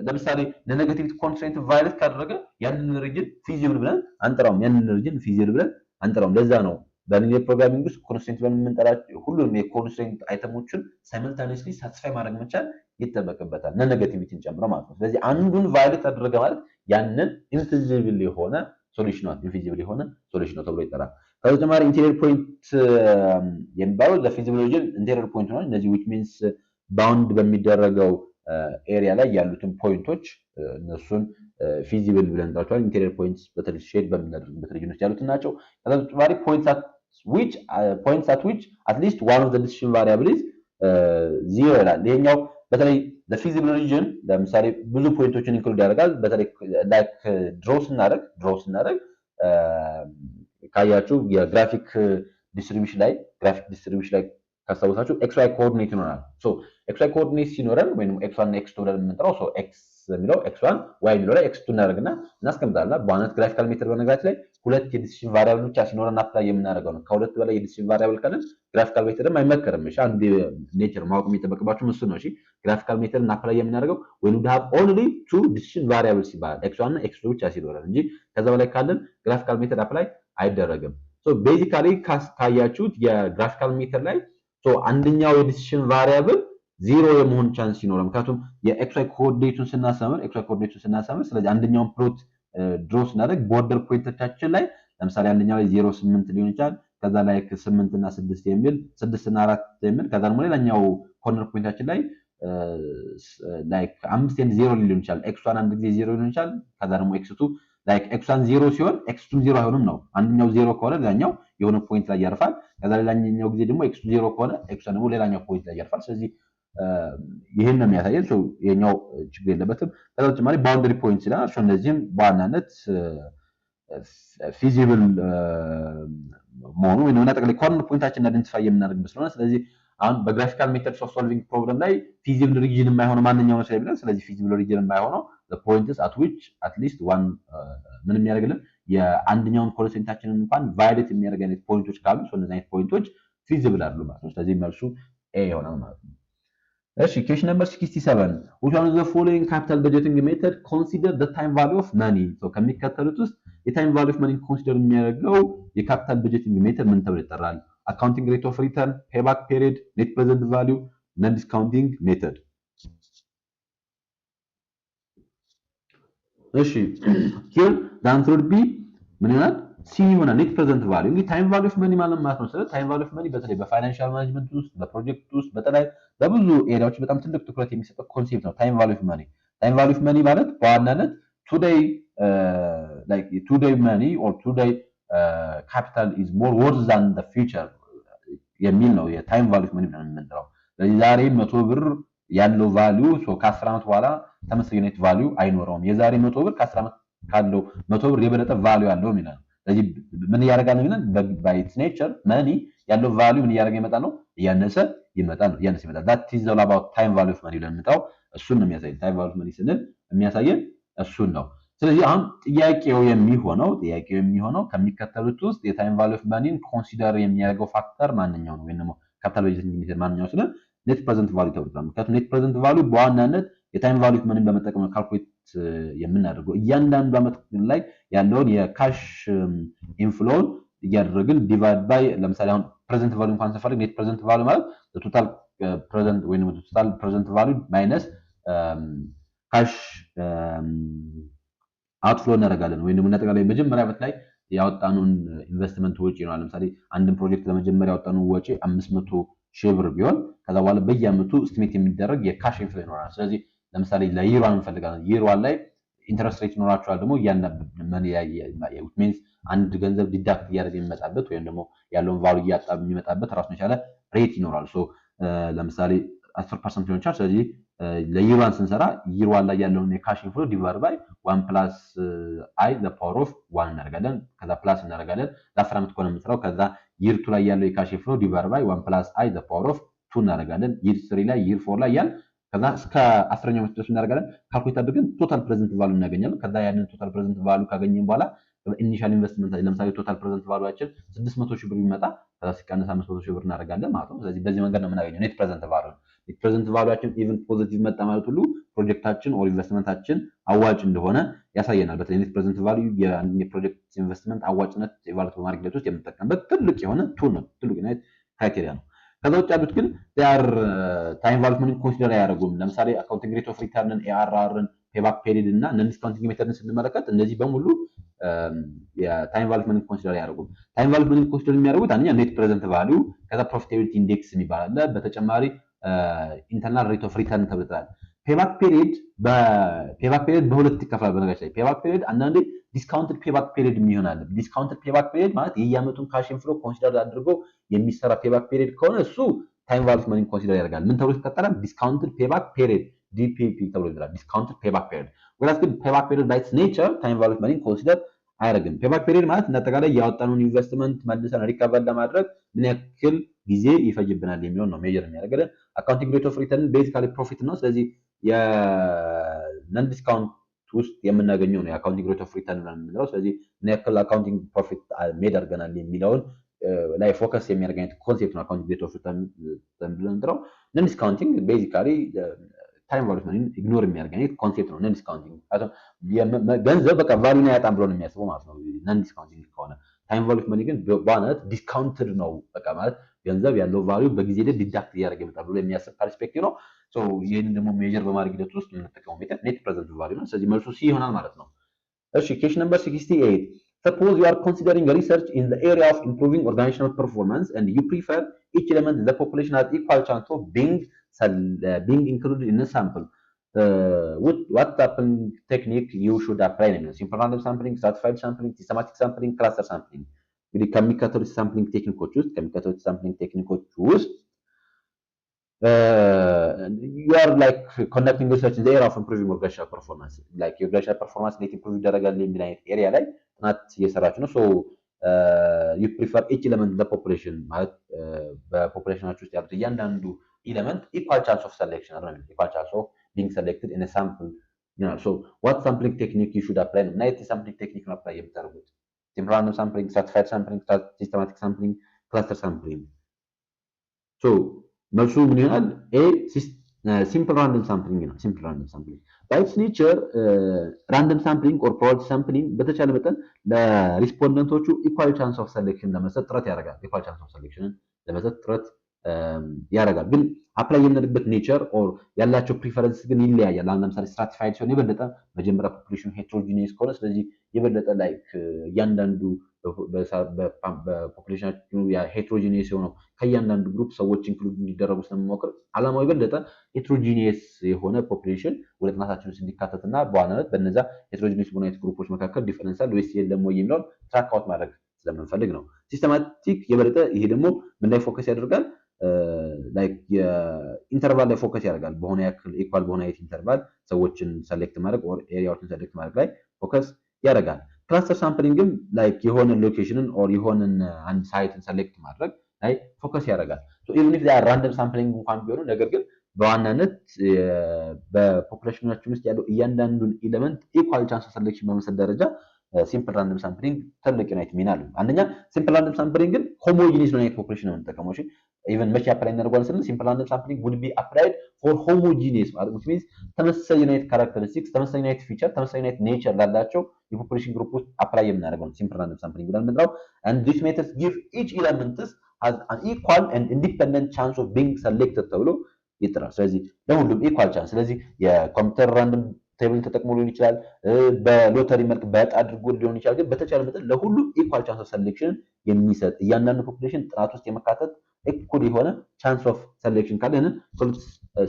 ለምሳሌ ለኔጌቲቭ ኮንስትሬንት ቫይሌት ካደረገ ያንን ሪጅን ፊዚብል ብለን አንጠራውም። ያንን ሪጅን ፊዚብል ብለን አንጠራውም። ለዛ ነው በሊኒየር ፕሮግራሚንግ ውስጥ ኮንስትሬንት ብለን የምንጠራቸው ሁሉንም የኮንስትሬንት አይተሞችን ሳይመልታኒየስሊ ሳቲስፋይ ማድረግ መቻል ይጠበቅበታል፣ ነን ኔጌቲቪቲን ጨምሮ ማለት ነው። ስለዚህ አንዱን ቫይሌት አደረገ ማለት ያንን ኢንፊዚብል የሆነ ሶሉሽን ነው፣ ኢንፊዚብል የሆነ ሶሉሽን ነው ተብሎ ይጠራል። በተጨማሪ ኢንቴሪየር ፖይንት የሚባለው ለፊዚብል ሪጅን ኢንቴሪየር ፖይንት ነው። እነዚህ ዊች ሚንስ ባውንድ በሚደረገው ኤሪያ ላይ ያሉትን ፖይንቶች እነሱን ፊዚብል ብለን እንጠራቸዋለን። ኢንቴሪየር ፖይንትስ በተለይ ሼድ በምናደርግበት ሪጅን ውስጥ ያሉትን ናቸው። ከዛ በተጨማሪ points at which at least one of the decision variable is ዜሮ ይላል። ይሄኛው በተለይ ለፊዚብል ሪጅን ለምሳሌ ብዙ ፖይንቶችን ኢንክሉድ ያደርጋል። በተለይ ላይክ ድሮው ስናደርግ ካያችሁ የግራፊክ ዲስትሪቢዩሽን ላይ ካስታወሳችሁ ኤክስ ዋይ ኮኦርዲኔት ይኖራል። ሶ ኤክስ ዋይ ኮኦርዲኔት ሲኖረን ወይንም ኤክስ1 እና ኤክስ2 ብለን የምንጠራው ሶ ኤክስ የሚለው ኤክስ1 ዋይ የሚለው ላይ ኤክስ2 እናደርግና እናስቀምጣለን። በዋናነት ግራፊካል ሜተድ በነገራችን ላይ ሁለት የዲሲዥን ቫሪያብል ብቻ ሲኖረን አፕላይ የምናደርገው ነው። ከሁለት በላይ የዲሲዥን ቫሪያብል ካለን ግራፊካል ሜተድም አይመከርም። እሺ አንድ ኔቸር ማወቅ የሚጠበቅባችሁ እሱ ነው። እሺ ግራፊካል ሜተድን አፕላይ የምናደርገው when we have only two decision variables ይባላል። ኤክስ1 እና ኤክስ2 ብቻ ሲኖረን እንጂ ከዛ በላይ ካለን ግራፊካል ሜተድ አፕላይ አይደረግም። ሶ ቤዚካሊ ካያችሁት የግራፊካል ሜተድ ላይ አንደኛው የዲሲዥን ቫሪያብል ዜሮ የመሆን ቻንስ ይኖራል። ምክንያቱም የኤክስ ዋይ ኮኦርዲኔቱን ስናሰምር ስለዚህ አንደኛውን ፕሎት ድሮ ስናደርግ ቦርደር ፖይንቶቻችን ላይ ለምሳሌ አንደኛው ላይ 0 8 ሊሆን ይችላል። ከዛ ላይ 8 እና 6 የሚል 6 እና 4 የሚል ከዛ ደግሞ ሌላኛው ኮርነር ፖይንታችን ላይ ላይክ 5 and 0 ሊሆን ይችላል። ኤክስ1 አንድ ጊዜ 0 ሊሆን ይችላል። ከዛ ደግሞ ኤክስ2 ላይክ ኤክስ1 0 ሲሆን ኤክስ2 0 አይሆንም ነው። አንደኛው 0 ከሆነ ሌላኛው የሆነ ፖይንት ላይ ያርፋል። ከዛ ሌላኛው ጊዜ ደግሞ ኤክስ2 0 ከሆነ ኤክስ1 ደግሞ ሌላኛው ፖይንት ላይ ያርፋል። ስለዚህ ይሄን ነው የሚያሳየን። የኛው ችግር የለበትም። ከዛ በተጨማሪ ባውንደሪ ፖይንት ይላል። እነዚህም በዋናነት ፊዚብል መሆኑ ወይ ነው ጠቅላይ ኮርነር ፖይንታችንን አይደንቲፋይ የምናደርግበት ስለሆነ ስለዚህ አሁን በግራፊካል ሜተድስ ኦፍ ሶልቪንግ ፕሮብለም ላይ ፊዚብል ሪጅን የማይሆነው ማንኛው ነው ስለዚህ ስለዚህ ፊዚብል ሪጅን የማይሆነው the points at which at least one ምን የሚያደርግልን የአንደኛውን ኮንስትሬንታችንን እንኳን ቫዮሌት የሚያደርግ አይነት ፖይንቶች ካሉ እነዚህ አይነት ፖይንቶች ፊዚብል አይደሉ ማለት ነው። ስለዚህ መልሱ ኤ ይሆናል ማለት ነው። እሺ question number 67 which one of the following capital budgeting method consider the time value of money ከሚከተሉት ውስጥ የታይም ቫልዩ ኦፍ መኒ ኮንሲደር የሚያደርገው የካፒታል በጀቲንግ ሜተድ ምን ተብሎ ይጠራል? አካውንቲንግ ሬት ኦፍ ሪተርን፣ ፔባክ ፔሪድ፣ ኔት ፕሬዘንት ቫልዩ፣ ነን ዲስካውንቲንግ ሜተድ። እሺ here the answer would be ምን ይሆናል? ሲ ይሆናል። ኔት ፕሬዘንት ቫልዩ እንግዲህ ታይም ቫልዩ ኦፍ መኒ ማለት ነው። ስለዚህ ታይም ቫልዩ ኦፍ መኒ በተለይ በፋይናንሻል ማኔጅመንት ውስጥ በፕሮጀክት ውስጥ በተለይ በብዙ ኤሪያዎች በጣም ትልቅ ትኩረት የሚሰጠው ኮንሴፕት ነው ታይም ቫልዩ ኦፍ መኒ። ታይም ቫልዩ ኦፍ መኒ ማለት በዋናነት ቱዴይ like today money or today capital is more worth than the future የሚል ነው የታይም ቫልዩ ኦፍ መኒ ብለን የምንጠራው። ስለዚህ ዛሬ 100 ብር ያለው ቫልዩ ከ10 ዓመት በኋላ ተመሳሳይ ኔት ቫልዩ አይኖረውም። የዛሬ 100 ብር ከ10 ዓመት ካለው 100 ብር የበለጠ ቫልዩ አለው የሚለው። ስለዚህ ምን ያደርጋል የሚለው by its nature money ያለው ቫልዩ ምን ያደርጋ ይመጣል ነው እያነሰ ይመጣል። that is all about time value of money ብለን የምንጠራው እሱን ነው የሚያሳየን። ታይም ቫልዩ ኦፍ መኒ ስንል የሚያሳየን እሱን ነው። ስለዚህ አሁን ጥያቄው የሚሆነው ከሚከተሉት ውስጥ የታይም ቫልዩ ኦፍ መኒን ኮንሲደር የሚያደርገው ፋክተር ማንኛው ነው ወይንም ካፒታል በጀቲንግ ሜተድ ማንኛው ስለሆነ ኔት ፕሬዘንት ቫልዩ ተብሏል። ምክንያቱም ኔት ፕሬዘንት ቫልዩ በዋናነት የታይም ቫልዩ ኦፍ መኒን በመጠቀም ካልኩሌት የምናደርገው እያንዳንዱ ዓመት ላይ ያለውን የካሽ ኢንፍሎውን እያደረግን ዲቫይድ ባይ ለምሳሌ አሁን ፕሬዘንት ቫልዩ እንኳን ስንፈልግ ኔት ፕሬዘንት ቫልዩ ማለት ቶታል ፕሬዘንት ወይንም ቶታል ፕሬዘንት ቫልዩ ማይነስ ካሽ አውትፍሎ እናደርጋለን ወይንም እናጠቃላይ መጀመሪያ ዓመት ላይ ያወጣኑን ኢንቨስትመንት ወጪ ነው። ለምሳሌ አንድን ፕሮጀክት ለመጀመሪያ ያወጣኑ ወጪ 500 ሺህ ብር ቢሆን ከዛ በኋላ በየአመቱ እስቲሜት የሚደረግ የካሽ ኢንፍሎ ይኖራል። ስለዚህ ለምሳሌ ለይር ዋን እንፈልጋለን። ይር ዋን ላይ ኢንተረስት ሬት ይኖራቸዋል። ደግሞ ሚንስ አንድ ገንዘብ ዲዳክት እያደረገ የሚመጣበት ወይም ደግሞ ያለውን ቫሉ እያጣ የሚመጣበት ራሱን የቻለ ሬት ይኖራል። ለምሳሌ 10% ሊሆን ይችላል። ስለዚህ ለይር ዋን ስንሰራ ይር ዋን ላይ ያለውን የካሽ ኢንፍሎ ዲቫይድ ባይ 1 ፕላስ አይ ዘ ፓወር ኦፍ 1 እናደርጋለን። ከዛ ፕላስ እናደርጋለን። ለ10 ዓመት ከሆነ የምንሰራው ከዛ ይር 2 ላይ ያለው የካሽ ኢንፍሎ ዲቫይድ ባይ 1 ፕላስ አይ ዘ ፓወር ኦፍ 2 እናደርጋለን። ይር 3 ላይ ይር 4 ላይ ያን ከዛ እስከ 10ኛው ዓመት ድረስ እናደርጋለን። ካልኩሌት አድርገን ቶታል ፕሬዘንት ቫሉ እናገኛለን። ከዛ ያንን ቶታል ፕሬዘንት ቫሉ ካገኘን በኋላ ኢኒሻል ኢንቨስትመንት ለምሳሌ ቶታል ፕሬዘንት ቫሉያችን 600 ሺህ ብር ቢመጣ ከዛ ሲቀነስ 500 ሺህ ብር እናደርጋለን ማለት ነው። ስለዚህ በዚህ መንገድ ነው የምናገኘው ኔት ፕሬዘንት ቫሉ። ኔት ፕሬዘንት ቫሉያችን ኢቭን ፖዚቲቭ መጣ ማለት ሁሉ ፕሮጀክታችን ኦር ኢንቨስትመንታችን አዋጭ እንደሆነ ያሳየናል። በተለይ ኔት ፕሬዘንት ቫሉ የፕሮጀክት ኢንቨስትመንት አዋጭነት ኢቫሉዌት በማድረግ ሂደት ውስጥ የምንጠቀምበት ትልቅ የሆነ ቱል ነው፣ ትልቅ የሆነ ክራይቴሪያ ነው። ከዛ ውጭ ያሉት ግን ታይም ቫሉት ምንም ኮንሲደር አያደርጉም። ለምሳሌ አካውንቲንግ ሬት ኦፍ ሪተርንን፣ ኤአርአርን፣ ፔባክ ፔሪድ እና ነን ዲስካውንቲንግ ሜተድን ስንመለከት እነዚህ በሙሉ የታይም ቫሉት ምንም ኮንሲደር አያደርጉም። ታይም ቫሉት ምንም ኮንሲደር የሚያደርጉት አንደኛ ኔት ፕሬዘንት ቫሊዩ፣ ከዛ ፕሮፊታቢሊቲ ኢንዴክስ የሚባል አለ። በተጨማሪ ኢንተርናል ሬት ኦፍ ሪተርን ተብሏል። ፔባክ ፔሪድ በሁለት ይከፈላል። በነገራችን ላይ ፔባክ ፔሪድ አንዳንዴ ዲስካውንትድ ፔባክ ፔሪድ የሚሆን አለ። ዲስካውንትድ ፔባክ ፔሪድ ማለት የየአመቱን ካሽ ኢንፍሎ ኮንሲደር አድርጎ የሚሰራ ፔባክ ፔሪድ ከሆነ እሱ ታይም ቫሉት መኒ ኮንሲደር ያደርጋል። ምን ተብሎ ይቀጠራል? ዲስካውንትድ ፔባክ ፔሪድ ዲፒፒ ተብሎ ይላል። ዲስካውንትድ ፔባክ ፔሪድ ወላስ ግን ፔባክ ፔሪድ ባይ ኢትስ ኔቸር ታይም ቫሉት መኒ ኮንሲደር አያደርግም። ፔባክ ፔሪድ ማለት እንደአጠቃላይ ያወጣነውን ኢንቨስትመንት መልሰን ሪከቨር ለማድረግ ምን ያክል ጊዜ ይፈጅብናል የሚሆን ነው ሜጀር የሚያደርገን። አካውንቲንግ ሬት ኦፍ ሪተርን ቤዚካሊ ፕሮፊት ነው። ስለዚህ የነን ዲስካውንት ውስጥ የምናገኘው ነው የአካውንቲንግ ሬት ኦፍ ሪተርን የምንለው። ስለዚህ ምን ያክል አካውንቲንግ ፕሮፊት ሜድ አድርገናል የሚለውን ላይ ፎከስ የሚያደርግ አይነት ኮንሴፕት ነው አካውንቲንግ ሬት ኦፍ ሪተርን ብንለው። ነን ዲስካውንቲንግ ቤዚካሊ ታይም ቫሉት መኒ ኢግኖር የሚያደርግ አይነት ኮንሴፕት ነው። ነን ዲስካውንቲንግ ገንዘብ በቃ ቫሉን ያጣም ብሎ ነው የሚያስበው ማለት ነው ነን ዲስካውንቲንግ ከሆነ። ታይም ቫሉት መኒ ግን በዋናነት ዲስካውንትድ ነው በቃ ማለት ገንዘብ ያለው ቫልዩ በጊዜ ሂደት ዲዳክት እያደረገ ይመጣል ብሎ የሚያስብ ፐርስፔክቲቭ ነው። ይህንን ደግሞ ሜጀር በማድረግ ሂደት ውስጥ የምንጠቀመው ሜተድ ኔት ፕሬዘንት ቫልዩ ነው። ስለዚህ መልሱ ሲ ይሆናል ማለት ነው። እሺ ኬሽን ነምበር 68 suppose you are considering research in the area of improving organizational performance and you prefer each element in the population has equal chance of being included in a sample. What sampling technique you should apply? Simple random sampling, stratified sampling, systematic sampling, cluster sampling. እንግዲህ ከሚከተሉት ሳምፕሊንግ ቴክኒኮች ውስጥ you are like conducting research in the area of improving organizational performance, like organizational performance እንዴት ኢምፕሩቭ ይደረጋል የሚል አይነት ኤሪያ ላይ ጥናት እየሰራችሁ ነው። you prefer each element in the population ማለት በፖፑሌሽናችሁ ውስጥ ያሉት እያንዳንዱ ኤሌመንት equal chance of selection አለ ነው equal chance of being selected in a sample. What sampling technique you should apply? እና የት ሳምፕሊንግ ቴክኒክ ነው አፕላይ የምታደርጉት? Simple random sampling, stratified sampling, systematic sampling, cluster sampling. መልሱ ምን ይሆናል? ኤ ሲምፕል ራንደም ሳምፕሊንግ ነው። ሲምፕል ራንደም ሳምፕሊንግ ባይ ኢትስ ኔቸር ራንደም ሳምፕሊንግ ኦር ፕሮባቢሊቲ ሳምፕሊንግ በተቻለ መጠን ለሪስፖንደንቶቹ ኢኳል ቻንስ ኦፍ ሴሌክሽን ለመስጠት ጥረት ያደርጋል። ኢኳል ቻንስ ኦፍ ሴሌክሽንን ለመስጠት ጥረት ያደርጋል። ግን አፕላይ የምናደርግበት ኔቸር ኦር ያላቸው ፕሪፈረንስ ግን ይለያያል። አሁን ለምሳሌ ስትራቲፋይድ ሲሆን የበለጠ መጀመሪያ ፖፑሌሽን ሄትሮጂኒየስ ከሆነ ስለዚህ የበለጠ ላይክ እያንዳንዱ በፖፑሌሽናችን ሄትሮጂኒየስ የሆነው ከእያንዳንዱ ግሩፕ ሰዎች ኢንክሉድ እንዲደረጉ ስለምንሞክር ዓላማው የበለጠ ሄትሮጂኒየስ የሆነ ፖፑሌሽን ወደ ጥናታችን ውስጥ እንዲካተትና በዋናነት በነዛ ሄትሮጂኒየስ በሆኑ ግሩፖች መካከል ዲፈረንስ አለ ወይስ የለም ወይ የሚለውን ትራክ አውት ማድረግ ስለምንፈልግ ነው። ሲስተማቲክ የበለጠ ይሄ ደግሞ ምን ላይ ፎከስ ያደርጋል? ላይክ የኢንተርቫል ላይ ፎከስ ያደርጋል። በሆነ ያክል ኢኳል በሆነ አይነት ኢንተርቫል ሰዎችን ሰሌክት ማድረግ ኦር ኤሪያዎችን ሰሌክት ማድረግ ላይ ፎከስ ያደርጋል። ክላስተር ሳምፕሊንግም ላይክ የሆነ ሎኬሽንን ኦር የሆነን አንድ ሳይትን ሰሌክት ማድረግ ላይ ፎከስ ያደርጋል። ኢቭን ኢፍ ዛይ ራንደም ሳምፕሊንግ እንኳን ቢሆኑ ነገር ግን በዋናነት በፖፑሌሽናችን ውስጥ ያለው እያንዳንዱን ኤሌመንት ኢኳል ቻንስ ሰሌክሽን በመሰል ደረጃ ሲምፕል ራንደም ሳምፕሊንግ ትልቅ ዩናይት ሚና አለው። አንደኛ ሲምፕል ራንደም ሳምፕሊንግ ግን ሆሞጂኒየስ ነው አይነት ፖፑሌሽን ነው የምንጠቀመው። እሺ ኢቭን መቼ አፕላይ እናደርጋለን ስንል ሲምፕል ራንደም ሳምፕሊንግ would be applied for homogeneous ማለት which means ተመሳሳይ ዩናይት ካራክተሪስቲክስ ተመሳሳይ ዩናይት ፊቸር ተመሳሳይ ዩናይት ኔቸር ላላቸው የፖፑሌሽን ግሩፕ ውስጥ አፕላይ የምናደርገው ነው ሲምፕል ራንደም ሳምፕሊንግ ብለን የምንጠራው። and these methods give each element has an equal and independent chance of being selected ተብሎ ይጠራል። ስለዚህ ለሁሉም ኢኳል ቻንስ ስለዚህ የኮምፒውተር ራንደም ቴብል ተጠቅሞ ሊሆን ይችላል፣ በሎተሪ መልክ በዕጣ አድርጎ ሊሆን ይችላል። ግን በተቻለ መጠን ለሁሉም ኢኳል ቻንስ ኦፍ ሴሌክሽን የሚሰጥ እያንዳንዱ ፖፑሌሽን ጥናት ውስጥ የመካተት እኩል የሆነ ቻንስ ኦፍ ሰሌክሽን ካለን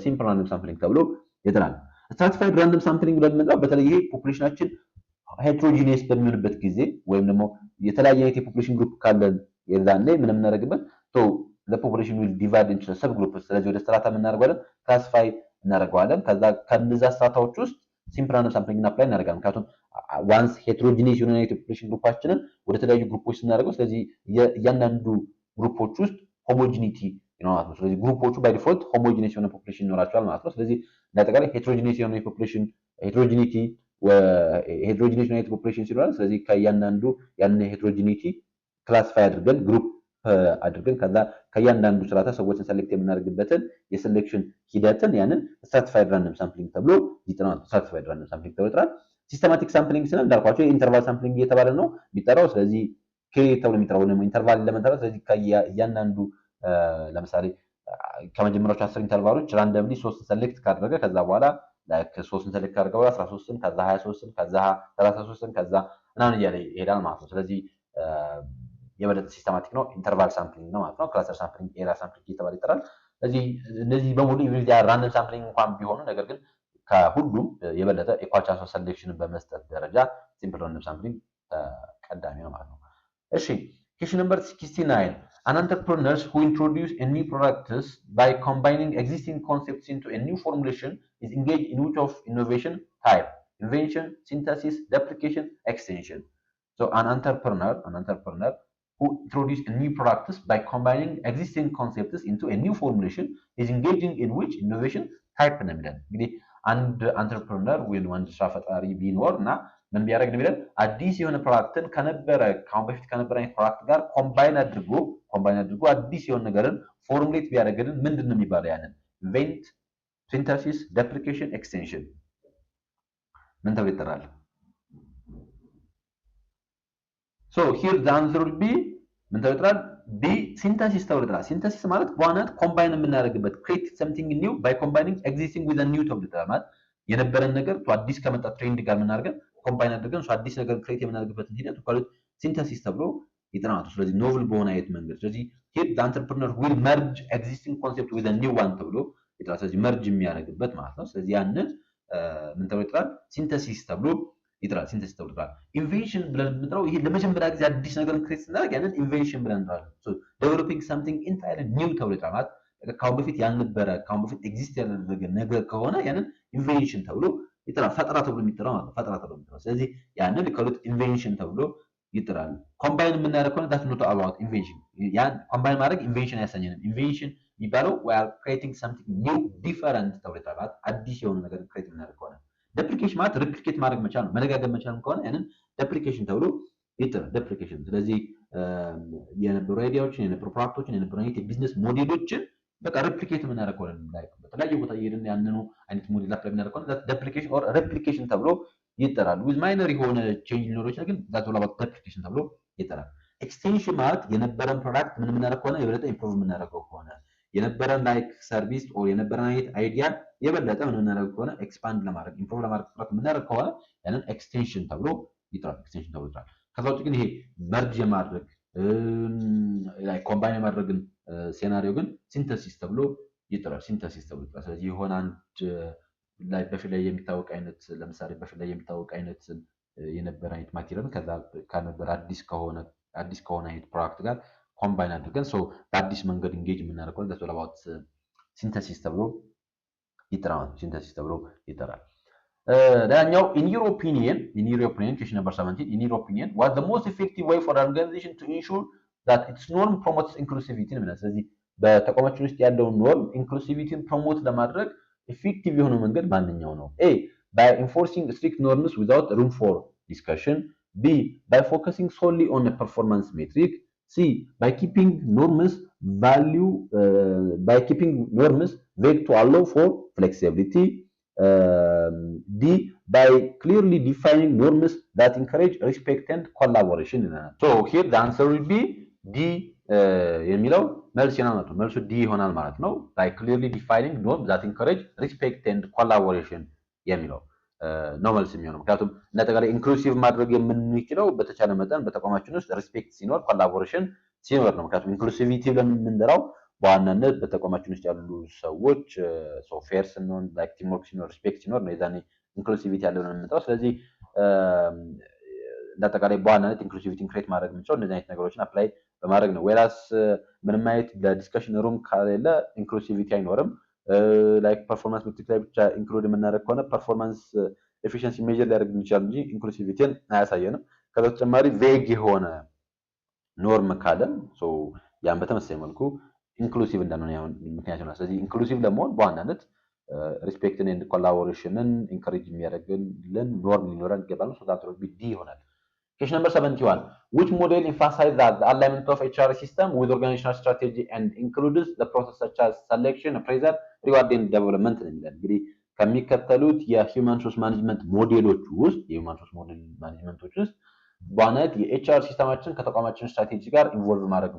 ሲምፕል ራንደም ሳምፕሊንግ ተብሎ ይጠራል። ስትራቲፋይድ ራንደም ሳምፕሊንግ ብለን የምንጠራው በተለይ ይሄ ፖፑሌሽናችን ሄትሮጂኒየስ በሚሆንበት ጊዜ ወይም ደግሞ የተለያየ አይነት የፖፑሌሽን ግሩፕ ካለን የዛኔ ምን የምናደርግበት ለፖፑሌሽን ዊል ዲቫይድ ኢንቱ ሰብ ግሩፕስ። ስለዚህ ወደ ስትራታ የምናደርገዋለን ክላሲፋይ እናደርገዋለን። ከዛ ከነዛ ስትራታዎች ውስጥ ሲምፕል ራንደም ሳምፕሊንግ አፕላይ እናደርጋለን። ምክንያቱም ዋንስ ሄትሮጂኒየስ የሆነ የፖፑሌሽን ግሩፓችንን ወደ ተለያዩ ግሩፖች ስናደርገው ስለዚህ እያንዳንዱ ግሩፖች ውስጥ ሆሞጂኒቲ ይኖራል። ስለዚህ ግሩፖቹ ባይ ዲፎልት ሆሞጂኒየስ የሆነ ፖፑሌሽን ይኖራቸዋል ማለት ነው። ስለዚህ ለአጠቃላይ ሄትሮጂኒየስ የሆነ የፖፑሌሽን ሄትሮጂኒቲ ሄትሮጂኒየስ የሆነ ፖፑሌሽን ሲኖራል። ስለዚህ ከእያንዳንዱ ያን ሄትሮጂኒቲ ክላሲፋይ አድርገን ግሩፕ አድርገን ከዛ ከእያንዳንዱ ስርዓተ ሰዎችን ሰሌክት የምናደርግበትን የሴሌክሽን ሂደትን ያንን ስትራቲፋይድ ራንደም ሳምፕሊንግ ተብሎ ይጠራል። ስትራቲፋይድ ራንደም ሳምፕሊንግ ተብሎ ይጠራል። ሲስተማቲክ ሳምፕሊንግ ስለ እንዳልኳቸው የኢንተርቫል ሳምፕሊንግ እየተባለ ነው የሚጠራው። ስለዚህ ተብሎ የሚጠራው ደግሞ ኢንተርቫል ለመጠራት ስለዚህ ከእያንዳንዱ ለምሳሌ ከመጀመሪያዎቹ 10 ኢንተርቫሎች ራንደምሊ 3 ሰሌክት ካደረገ ከዛ በኋላ ከ3 ሰሌክት ካደረገ በኋላ 13ን ከዛ 23ን ከዛ 33ን ከዛ ምናምን እያለ ይሄዳል ማለት ነው። ስለዚህ የበለጠ ሲስተማቲክ ነው፣ ኢንተርቫል ሳምፕሊንግ ነው ማለት ነው። ክላስተር ሳምፕሊንግ፣ ኤሪያ ሳምፕሊንግ እየተባለ ይጠራል። ስለዚህ እነዚህ በሙሉ ራንደም ሳምፕሊንግ እንኳን ቢሆኑ ነገር ግን ከሁሉም የበለጠ ኢኳል ቻንስ ኦፍ ሰሌክሽንን በመስጠት ደረጃ ሲምፕል ራንደም ሳምፕሊንግ ቀዳሚ ነው ማለት ነው። እሺ question number 69 an entrepreneur who introduce a new products by combining existing concepts into a new formulation is engaged in which of innovation type? Invention, synthesis, duplication, extension. So an entrepreneur who introduce a new products by combining existing concepts into a new formulation is engaging in which innovation type ነው የሚለን። እንግዲህ አንድ አንተርፕረነር ወይም አንድ ስራ ፈጣሪ ቢኖርና ምን ቢያደርግ ነው የሚለን አዲስ የሆነ ፕሮዳክትን ከአሁን በፊት ከነበረ አይነት ፕሮዳክት ጋር ኮምባይን አድርጎ አዲስ የሆነ ነገርን ፎርሙሌት ቢያደርግልን ምንድን ነው የሚባለው? ያንን ኢንቨንት፣ ሲንተሲስ፣ ዱፕሊኬሽን፣ ኤክስቴንሽን ምን ተብሎ ይጠራል? ሶ ሂር ዘ አንሰር ዊል ቢ ምን ተብሎ ይጠራል? ቢ ሲንተሲስ ተብሎ ይጠራል። ሲንተሲስ ማለት በዋናነት ኮምባይን የምናደርግበት ክሬት ሰምቲንግ ኒው ባይ ኮምባይኒንግ ኤግዚስቲንግ ዊዝ ኒው ተብሎ ይጠራል። ማለት የነበረን ነገር አዲስ ከመጣ ትሬንድ ጋር የምናደርገን ኮምባይን አድርገን አዲስ ነገር ክሬት የምናደርግበትን ሂደት ሲንተሲስ ተብሎ ይጠራል። ስለዚህ ኖቭል በሆነ አይነት መንገድ ስለዚህ ሂር ዘ አንተርፕረነር ዊል መርጅ ኤግዚስቲንግ ኮንሴፕት ዊዝ ኒው ዋን ተብሎ ይጠራል። ስለዚህ መርጅ የሚያደርግበት ማለት ነው። ስለዚህ ያንን ምን ተብሎ ይጠራል? ሲንተሲስ ተብሎ ይጠራል። ሲንተሲስ ተብሎ ይጠራል። ኢንቬንሽን ብለን የምንጠራው ይሄ ለመጀመሪያ ጊዜ አዲስ ነገር ክሬት ስናደርግ ያንን ኢንቬንሽን ብለን እንጠራለን። ሶ ዴቨሎፒንግ ሳምቲንግ ኢንታይርሊ ኒው ተብሎ ይጠራል። ማለት ከአሁን በፊት ያልነበረ ከአሁን በፊት ኤግዚስት ያደረገ ነገር ከሆነ ያንን ኢንቬንሽን ተብሎ ይጠራል። ፈጠራ ተብሎ የሚጠራው ማለት ነው። ፈጠራ ተብሎ የሚጠራው ስለዚህ ያንን ከሁለት ኢንቬንሽን ተብሎ ይጠራል። ኮምባይን የምናደርግ ከሆነ ዳት ኖት አባውት ኢንቬንሽን። ያን ኮምባይን ማድረግ ኢንቬንሽን አያሰኘንም። ኢንቬንሽን የሚባለው we are creating something new different ተብሎ ይጠራል። አዲስ የሆነ ነገር ክሬት የምናደርግ ከሆነ ዱፕሊኬሽን ማለት ሪፕሊኬት ማድረግ መቻል ነው። መደጋገም መቻል ከሆነ ያንን ዱፕሊኬሽን ተብሎ ይጠራል። ዱፕሊኬሽን ስለዚህ የነበሩ አይዲያዎችን የነበሩ ፕሮዳክቶችን የነበሩ አይነት የቢዝነስ ሞዴሎችን በቃ ሪፕሊኬት የምናደርግ ከሆነ በተለያየ ቦታ እየሄድን ያንኑ አይነት ሞዴል አፕላይ የምናደርግ ከሆነ ዱፕሊኬሽን ኦር ሪፕሊኬሽን ተብሎ ይጠራል። ዊዝ ማይነር የሆነ ቼንጅ ሊኖረው ይችላል፣ ግን ዛት ኦል አባውት ዱፕሊኬሽን ተብሎ ይጠራል። ኤክስቴንሽን ማለት የነበረን ፕሮዳክት ምን የምናደርግ ከሆነ የበለጠ ኢምፕሩቭ የምናደርገው ከሆነ የነበረን ላይክ ሰርቪስ ኦር የነበረን አይነት አይዲያ የበለጠ ምን የምናደርግ ከሆነ ኤክስፓንድ ለማድረግ ኢምፕሩቭ ለማድረግ ጥረት የምናደርግ ከሆነ ያንን ኤክስቴንሽን ተብሎ ይጠራል። ኤክስቴንሽን ተብሎ ይጠራል። ከዛ ውጭ ግን ይሄ መርጅ የማድረግ ላይ ኮምባይን የማድረግን ሴናሪዮ ግን ሲንተሲስ ተብሎ ይጠራል። ሲንተሲስ ተብሎ ይጠራል። ስለዚህ የሆነ አንድ ላይ በፊት ላይ የሚታወቅ አይነት ለምሳሌ በፊት ላይ የሚታወቅ አይነት የነበረ አይነት ማቴሪያል ከዛ ከነበረ አዲስ ከሆነ አይነት ፕሮዳክት ጋር ኮምባይን አድርገን በአዲስ መንገድ ኢንጌጅ የምናደርገው that's all about ሲንተሲስ ተብሎ ይጠራል። ሲንተሲስ ተብሎ ይጠራል። ዳኛው in your opinion question number 17 in your opinion what the most effective way for an organization to ensure that its norm promotes inclusivity ነው። ስለዚህ በተቋማችን ውስጥ ያለውን ኖርም ኢንክሉሲቪቲን ፕሮሞት ለማድረግ ኢፌክቲቭ የሆነ መንገድ ማንኛው ነው? A by enforcing strict norms without room for discussion. B by focusing solely on a performance metric. C by keeping norms vague to allow for flexibility. D by clearly defining norms that encourage respect and collaboration. So here the answer will be D የሚለው መልስ ይሆናል። መልሱ ዲ ይሆናል ማለት ነው። by clearly defining norms that encourage respect and collaboration የሚለው ነው መልስ የሚሆነው። ምክንያቱም እንደተጋለ ኢንክሉሲቭ ማድረግ የምንችለው በተቻለ መጠን በተቋማችን ውስጥ ሪስፔክት ሲኖር ኮላቦሬሽን ሲኖር ነው። ምክንያቱም ኢንክሉሲቪቲ ብለን የምንጠራው በዋናነት በተቋማችን ውስጥ ያሉ ሰዎች ፌር ስንሆን ላይክ ቲምወርክ ሲኖር ሪስፔክት ሲኖር ነው የዛኔ ኢንክሉሲቪቲ ያለውን የምንመጣው። ስለዚህ እንዳጠቃላይ በዋናነት ኢንክሉሲቪቲን ክሬት ማድረግ የምንችለው እንደዚህ አይነት ነገሮችን አፕላይ በማድረግ ነው። ዌራስ ምንም አይነት ለዲስከሽን ሩም ከሌለ ኢንክሉሲቪቲ አይኖርም። ላይክ ፐርፎርማንስ ሜትሪክ ላይ ብቻ ኢንክሉድ የምናደርግ ከሆነ ፐርፎርማንስ ኤፊሽንሲ ሜጀር ሊያደርግ ይችላል እንጂ ኢንክሉሲቪቲን አያሳየንም። ከዛ በተጨማሪ ቬግ የሆነ ኖርም ካለን ያን በተመሳሳይ መልኩ ኢንክሉሲቭ እንዳንሆን ምክንያት ይሆናል። ስለዚህ ኢንክሉሲቭ ለመሆን በዋናነት ሪስፔክትን ኤንድ ኮላቦሬሽንን ኢንከሬጅ የሚያደርግልን ኖርም ሊኖረን ይገባል። ዛት ቢ ዲ ይሆናል። Question number 71. Which model emphasizes that the alignment of HR system with organizational strategy and includes the process such as selection, appraisal, reward and development? እንግዲህ ከሚከተሉት የሂውማን ሪሶርስ ማኔጅመንት ሞዴሎች ውስጥ የሂውማን ሪሶርስ ሞዴል ማኔጅመንቶች ውስጥ በዋናነት የኤችአር ሲስተማችን ከተቋማችን ስትራቴጂ ጋር ኢንቮልቭ ማድረግ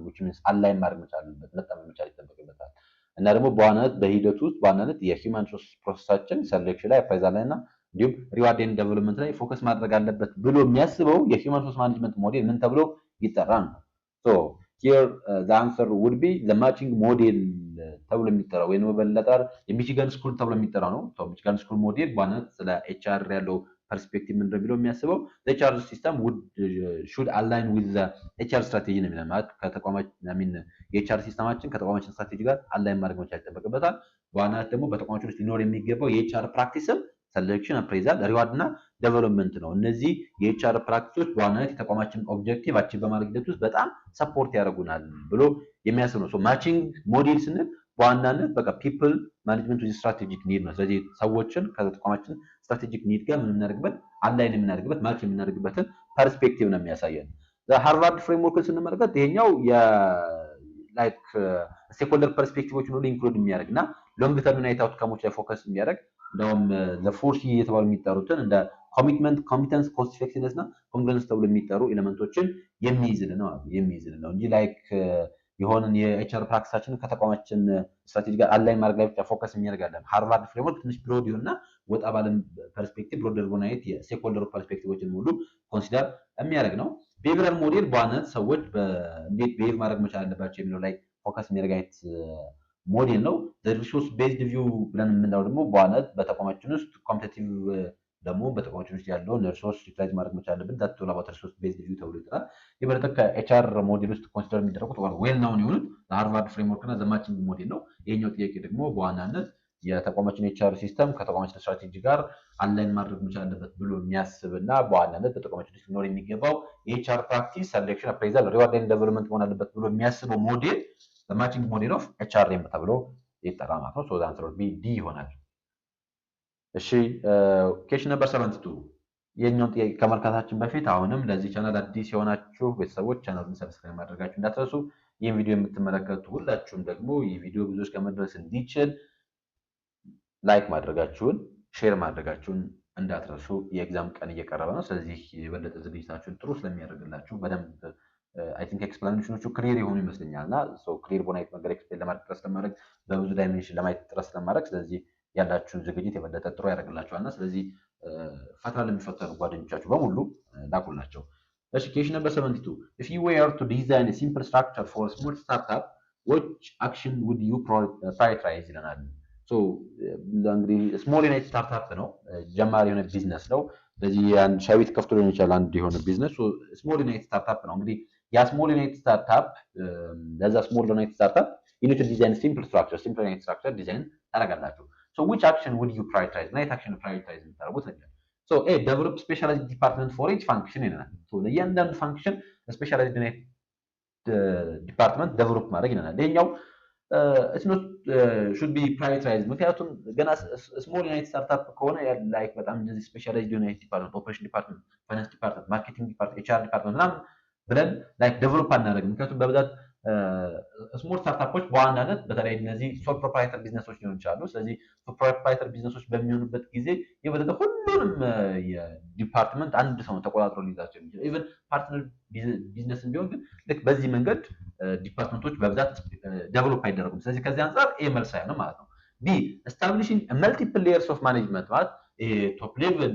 አላይን ማድረግ መቻል አለበት፣ መጣመር መቻል ይጠበቅበታል። እና ደግሞ በዋናነት በሂደቱ ውስጥ በዋናነት የሂውማን ሪሶርስ ፕሮሰሳችን ሰሌክሽን ላይ አፕራይዛል ላይ እና እንዲሁም ሪዋርድ ኤንድ ዴቨሎፕመንት ላይ ፎከስ ማድረግ አለበት ብሎ የሚያስበው የሂውማን ሪሶርስ ማኔጅመንት ሞዴል ምን ተብሎ ይጠራል ነው። ሶ ሂር ዘ አንሰር ውድ ቢ ዘ ማቺንግ ሞዴል ተብሎ የሚጠራው ወይም በለጠር የሚቺጋን ስኩል ተብሎ የሚጠራው ነው። ሚቺጋን ስኩል ሞዴል በዋናነት ስለ ኤችአር ያለው ፐርስፔክቲቭ ምን እንደሚለው የሚያስበው ኤችአር ሲስተም ሹድ አላይን ዊዝ ዘ ኤችአር ስትራቴጂ ነው የሚለው ማለት ከተቋማችን የኤችአር ሲስተማችን ከተቋማችን ስትራቴጂ ጋር አላይን ማድረግ መቻል ይጠበቅበታል። በዋናነት ደግሞ በተቋማችን ውስጥ ሊኖር የሚገባው የኤችአር ፕራክቲስም ሰሌክሽን፣ አፕሬዛል፣ ሪዋርድ እና ዴቨሎፕመንት ነው። እነዚህ የኤችአር ፕራክቲሶች በዋናነት የተቋማችን ኦብጀክቲቭ አቺቭ በማድረግ ሂደት ውስጥ በጣም ሰፖርት ያደርጉናል ብሎ የሚያስብ ነው። ማቺንግ ሞዴል ስንል በዋናነት በቃ ፒፕል ማኔጅመንት ዊዝ ስትራቴጂክ ኒድ ነው። ስለዚህ ሰዎችን ከተቋማችን ስትራቴጂክ ኒድ ጋር የምናደርግበት አላይን የምናደርግበት ማች የምናደርግበትን ፐርስፔክቲቭ ነው የሚያሳየን። ሃርቫርድ ፍሬምወርክን ስንመለከት ይሄኛው ላይክ ስቴክሆልደር ፐርስፔክቲቮችን ሁሉ ኢንክሉድ የሚያደርግ እና ሎንግ ተርም ናይት አውትካሞች ላይ ፎከስ የሚያደርግ እንደውም ለፎርሲ እየተባሉ የሚጠሩትን እንደ ኮሚትመንት፣ ኮምፒተንስ፣ ኮስት ኢፌክቲቭነስ እና ኮንግረንስ ተብሎ የሚጠሩ ኤሌመንቶችን የሚይዝልን ነው እንጂ ላይክ የሆነን የኤችአር ፕራክቲሳችንን ከተቋማችን ስትራቴጂ ጋር አላይን ማድረግ ላይ ብቻ ፎከስ የሚያደርግ አይደለም። ሃርቫርድ ፍሬምወርክ ትንሽ ብሮድ ይሆንና ወጣ ባለም ፐርስፔክቲቭ ብሮደር በሆነ አይነት የስቴክሆልደር ፐርስፔክቲቮችን ሁሉ ኮንሲደር የሚያደርግ ነው። ቢሄቪራል ሞዴል በዋናነት ሰዎች እንዴት ቢሄቭ ማድረግ መቻል አለባቸው የሚለው ላይ ፎከስ የሚያደርግ አይነት ሞዴል ነው። ሪሶርስ ቤዝድ ቪው ብለን የምንለው ደግሞ በዋናነት በተቋማችን ውስጥ ኮምፒቲቲቭ ደግሞ በተቋማችን ውስጥ ያለውን ሪሶርስ ዩቲላይዝ ማድረግ መቻል አለብን። ዳት ቶል አባውት ሪሶርስ ቤዝድ ቪው ተብሎ ይጠራል። የበለጠ ከኤችአር ሞዴል ውስጥ ኮንሲደር የሚደረጉት ዌል ናውን የሆኑት ሃርቫርድ ፍሬምወርክ እና ዘ ማቺንግ ሞዴል ነው። ይሄኛው ጥያቄ ደግሞ በዋናነት የተቋማችን ኤችአር ሲስተም ከተቋማችን ስትራቴጂ ጋር አላይን ማድረግ መቻል አለበት ብሎ የሚያስብና በዋናነት በተቋማችን ውስጥ ሊኖር የሚገባው የኤችአር ፕራክቲስ ሰሌክሽን፣ አፕሬዛል፣ ሪዋርድ ኤንድ ዴቨሎፕመንት መሆን አለበት ብሎ የሚያስበው ሞዴል ማቺንግ ሞዴል ኦፍ ኤችአርኤም ተብሎ ይጠራ ማለት ነው። ሶ አንሰር ቢ ዲ ይሆናል። እሺ ኩዌስችን ነምበር 72 የኛውን ጥያቄ ከመልካታችን በፊት አሁንም ለዚህ ቻናል አዲስ የሆናችሁ ቤተሰቦች ቻናሉን ሰብስክራይብ ማድረጋችሁ እንዳትረሱ። ይህን ቪዲዮ የምትመለከቱ ሁላችሁም ደግሞ ይህ ቪዲዮ ብዙዎች ጋር መድረስ እንዲችል ላይክ ማድረጋችሁን ሼር ማድረጋችሁን እንዳትረሱ። የኤግዛም ቀን እየቀረበ ነው። ስለዚህ የበለጠ ዝግጅታችሁን ጥሩ ስለሚያደርግላችሁ በደንብ አይ ቲንክ ኤክስፕላኔሽኖቹ ክሊር የሆኑ ይመስለኛል እና ክሊር በሆነ አይነት መንገድ ኤክስፕሌን ለማድረግ ጥረት ስለማድረግ በብዙ ዳይሜንሽን ለማየት ጥረት ስለማድረግ ስለዚህ ያላችሁን ዝግጅት የበለጠ ጥሩ ያደርግላችኋል እና ስለዚህ ፈተና ለሚፈተኑ ጓደኞቻችሁ በሙሉ ላኩላቸው። እሺ ኩዌስችን ነምበር 72 if you were to design a simple structure for a small startup which action would you prioritize ይለናል። እንግዲህ ስሞል ዩናይት ስታርታፕ ነው፣ ጀማሪ የሆነ ቢዝነስ ነው። ስለዚህ አንድ ሻይ ቤት ከፍቶ ሊሆን ይችላል አንድ የሆነ ቢዝነስ። ስሞል ዩናይት ስታርታፕ ነው። እንግዲህ ያ ስሞል ዩናይት ስታርታፕ ለዛ ስሞል ዩናይት ስታርታፕ you need to design simple ዩናይት ስትራክቸር ዲዛይን ታደርጋላችሁ። so which action would you prioritize? ናይት አክሽን ፕራዮሪታይዝ የምታደርጉት ነገር develop specialized department for each function ይለናል። ለእያንዳንዱ ፋንክሽን ስፔሻላይዝድ ዩናይት ዲፓርትመንት ዴቨሎፕ ማድረግ ይለናል። ይሄኛው should be prioritized ምክንያቱም ገና ስሞል ዩናይት ስታርታፕ ከሆነ ላይክ በጣም እንደዚህ ስፔሻላይዝድ ዩናይት ዲፓርትመንት፣ ኦፕሬሽን ዲፓርትመንት፣ ፋይናንስ ዲፓርትመንት፣ ማርኬቲንግ ዲፓርትመንት፣ ኤችአር ዲፓርትመንት ምናምን ብለን ላይክ ዴቨሎፕ አናደርግም። ምክንያቱም በብዛት ስሞል ስታርታፖች በዋናነት በተለይ እነዚህ ሶል ፕሮፕራይተር ቢዝነሶች ሊሆኑ ይችላሉ። ስለዚህ ሶል ፕሮፕራይተር ቢዝነሶች በሚሆኑበት ጊዜ የበለጠ ሁሉንም የዲፓርትመንት አንድ ሰው ተቆጣጥሮ ሊይዛቸው የሚችል ኢቨን ፓርትነር ቢዝነስ ቢሆን ግን ልክ በዚህ መንገድ ዲፓርትመንቶች በብዛት ዴቨሎፕ አይደረጉም። ስለዚህ ከዚህ አንጻር ኤ መልስ አይሆንም ማለት ነው። ቢ ኤስታብሊሽንግ መልቲፕል ሌየርስ ኦፍ ማኔጅመንት ማለት ቶፕ ሌቭል፣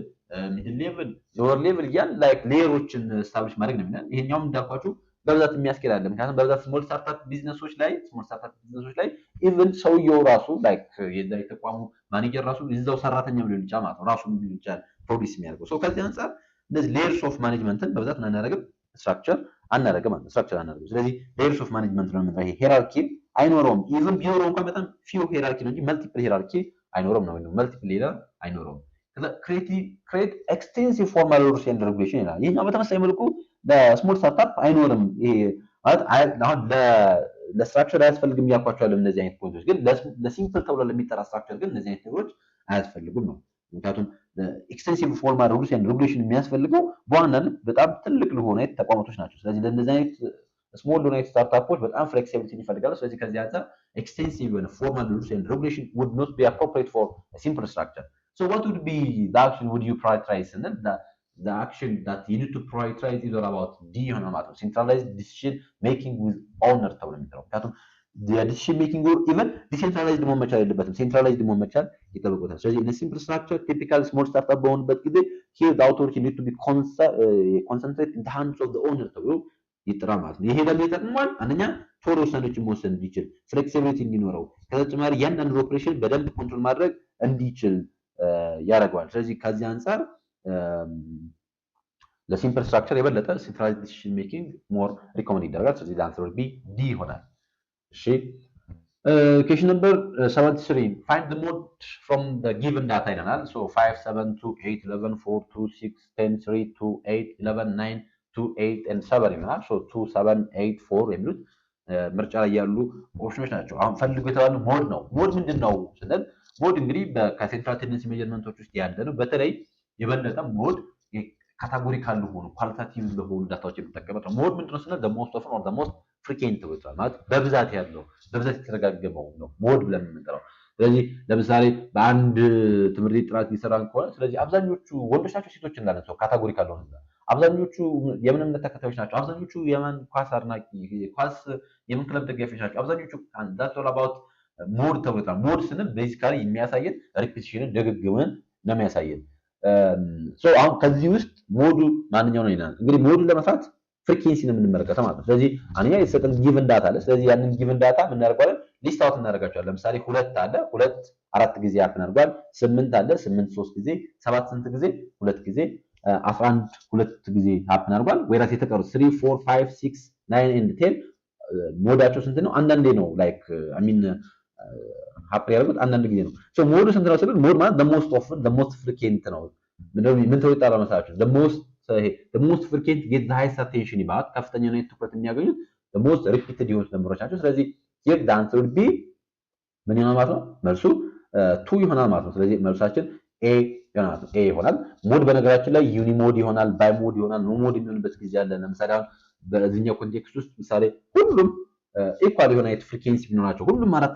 ሚድል ሌቭል፣ ሎወር ሌቭል እያልን ላይክ ሌየሮችን ኤስታብሊሽ ማድረግ ነው የሚለን። ይሄኛውም እንዳልኳችሁ በብዛት የሚያስኬድ አይደለም። ምክንያቱም በብዛት ስሞል ስታርታፕ ቢዝነሶች ላይ ኢቭን ሰውየው ራሱ ላይክ የዛ የተቋሙ ማኔጀር ራሱ እዛው ሰራተኛ ሊሆን ይችላል ማለት ነው። ራሱ ሊሆን ይችላል ፕሮዲስ የሚያደርገው ሰው። ከዚህ አንጻር እነዚህ ሌየርስ ኦፍ ማኔጅመንትን በብዛት ምን አናደርግም ስትራክቸር አናደርግም። ስለዚህ ሌየርስ ኦፍ ማኔጅመንት ነው የምንለው። ይሄ ሄራርኪ አይኖረውም። ኢቭን ቢኖረው እንኳን በጣም ፊው ሄራርኪ ነው እንጂ መልቲፕል ሄራርኪ አይኖረውም ነው። መልቲፕል ሌየር አይኖረውም። ክሬት ኤክስቴንሲቭ ፎርማል ሩልስ ኤንድ ሬጉሌሽን ይላል። ይህኛው በተመሳሳይ መልኩ ለስሞል ስታርታፕ አይኖርም። ይሄ ማለት አሁን ለስትራክቸር አያስፈልግም እያልኳቸዋለሁ። እነዚህ አይነት ፖይንቶች ግን ለሲምፕል ተብሎ ለሚጠራ ስትራክቸር ግን እነዚህ አይነት ነገሮች አያስፈልጉም ነው። ምክንያቱም ኤክስቴንሲቭ ፎርማል ሩልስ ኤንድ ሬጉሌሽን የሚያስፈልገው በዋናነት በጣም ትልቅ ለሆነ አይነት ተቋማቶች ናቸው። ስለዚህ ለእነዚህ አይነት ስሞል ለሆነ አይነት ስታርታፖች በጣም ፍሌክሲቢሊቲ ይፈልጋሉ። ስለዚህ ከዚህ አንጻር ኤክስቴንሲቭ የሆነ ፎርማል ሩልስ ኤንድ ሬጉሌሽን ውድ ኖት ቢ አፕሮፕሪየት ፎር ሲምፕል ስትራክቸር። So what would be the action would you prioritize? And then the action that you need to prioritize is all about centralized decision making with owner ተብሎ የሚጠራው። ምክንያቱም decision making or even decentralized መሆን መቻል የለበትም፣ centralized መሆን መቻል ይጠበቅበታል። ስለዚህ in a simple structure typical small startup በሆነበት ጊዜ here the authority need to be concentrate in the hands of the owner ተብሎ ይጠራል ማለት ነው። ይሄ ደግሞ ይጠቅማል አንደኛ ቶሎ ውሳኔዎችን መወሰን እንዲችል፣ ፍሌክሲቢሊቲ እንዲኖረው፣ ከተጨማሪ እያንዳንዱ ኦፕሬሽን በደንብ ኮንትሮል ማድረግ እንዲችል ያደርገዋል። ስለዚህ ከዚህ አንጻር ለሲምፕል ስትራክቸር የበለጠ ሴንትራላይዝድ ዲሲዥን ሜኪንግ ሞር ሪኮመንድ ይደረጋል። ስለዚህ the answer will be D ይሆናል። እሺ question number 73 find the mode from the given data ይለናል። so 5 7 2 8 11 4 2 6 10 3 2 8 11 9 2 8 and 7 ይሆናል። so 2 7 8 4 የሚሉት ምርጫ ላይ ያሉ ኦፕሽኖች ናቸው። አሁን ፈልጉ የተባለው ሞድ ነው። ሞድ ምንድነው ስንል ሞድ እንግዲህ ከሴንትራል ቴንደንሲ ሜጀርመንቶች ውስጥ ያለ ነው። በተለይ የበለጠ ሞድ ካታጎሪካል ለሆኑ ኳሊታቲቭ ለሆኑ ዳታዎች የሚጠቀመው ነው። ሞድ ምንድነው ስንል the most often or the most frequent ይባላል። ማለት በብዛት ያለው በብዛት የተደጋገመው ነው ሞድ ብለን የምንጠራው። ስለዚህ ለምሳሌ በአንድ ትምህርት ቤት ጥናት እየሰራን ከሆነ ስለዚህ አብዛኞቹ ወንዶች ናቸው ሴቶች እንዳነሳው ካታጎሪካል ነው። አብዛኞቹ የምን እምነት ተከታዮች ናቸው፣ አብዛኞቹ የማን ኳስ አድናቂ ኳስ የምን ክለብ ደጋፊዎች ናቸው፣ አብዛኞቹ that's all about ሞድ ተብሏል። ሞድ ስንል ቤዚካሊ የሚያሳየን ሪፒቲሽንን ድግግምን ነው የሚያሳየን። አሁን ከዚህ ውስጥ ሞዱ ማንኛው ነው ይላል። እንግዲህ ሞዱን ለመስራት ፍሪኩዌንሲ ነው የምንመለከተው ማለት ነው። ስለዚህ አንኛ የተሰጠን ጊቭን ዳታ አለ። ስለዚህ ያንን ጊቭን ዳታ ምን እናደርጋለን? ሊስት አውት እናደርጋቸዋለን። ለምሳሌ 2 አለ፣ 2 4 ጊዜ ሀፕን አድርጓል። 8 አለ፣ 8 3 ጊዜ፣ 7 ስንት ጊዜ? 2 ጊዜ፣ 11 2 ጊዜ ሀፕን አድርጓል። ወይራስ የተቀሩት 3 4 5 6 9 and 10 ሞዳቸው ስንት ነው? አንዳንዴ ነው ላይክ አይ ሚን ሀፕን ያደርጉት አንዳንድ ጊዜ ነው። ሶ ሞዱ ስንት ነው ስንል ሞድ ማለት the most often the most frequent ነው። ምን ተው ይጣራ መሳችሁ the most frequent get the highest attention ይባል ከፍተኛ ነው ትኩረት የሚያገኙት the most repeated የሆኑት ነምበሮች ናቸው። ስለዚህ here the answer would be ምን ይሆናል ማለት ነው? መልሱ 2 ይሆናል ማለት ነው። ስለዚህ መልሳችን A ይሆናል። A ይሆናል። ሞድ በነገራችን ላይ ዩኒ ሞድ ይሆናል፣ ባይ ሞድ ይሆናል፣ ኖ ሞድ የሚሆንበት ጊዜ አለ። ለምሳሌ አሁን በዚህኛው ኮንቴክስት ውስጥ ምሳሌ ሁሉም ኢኳል የሆነ ፍሪኩዌንሲ ቢኖራቸው ሁሉም አራት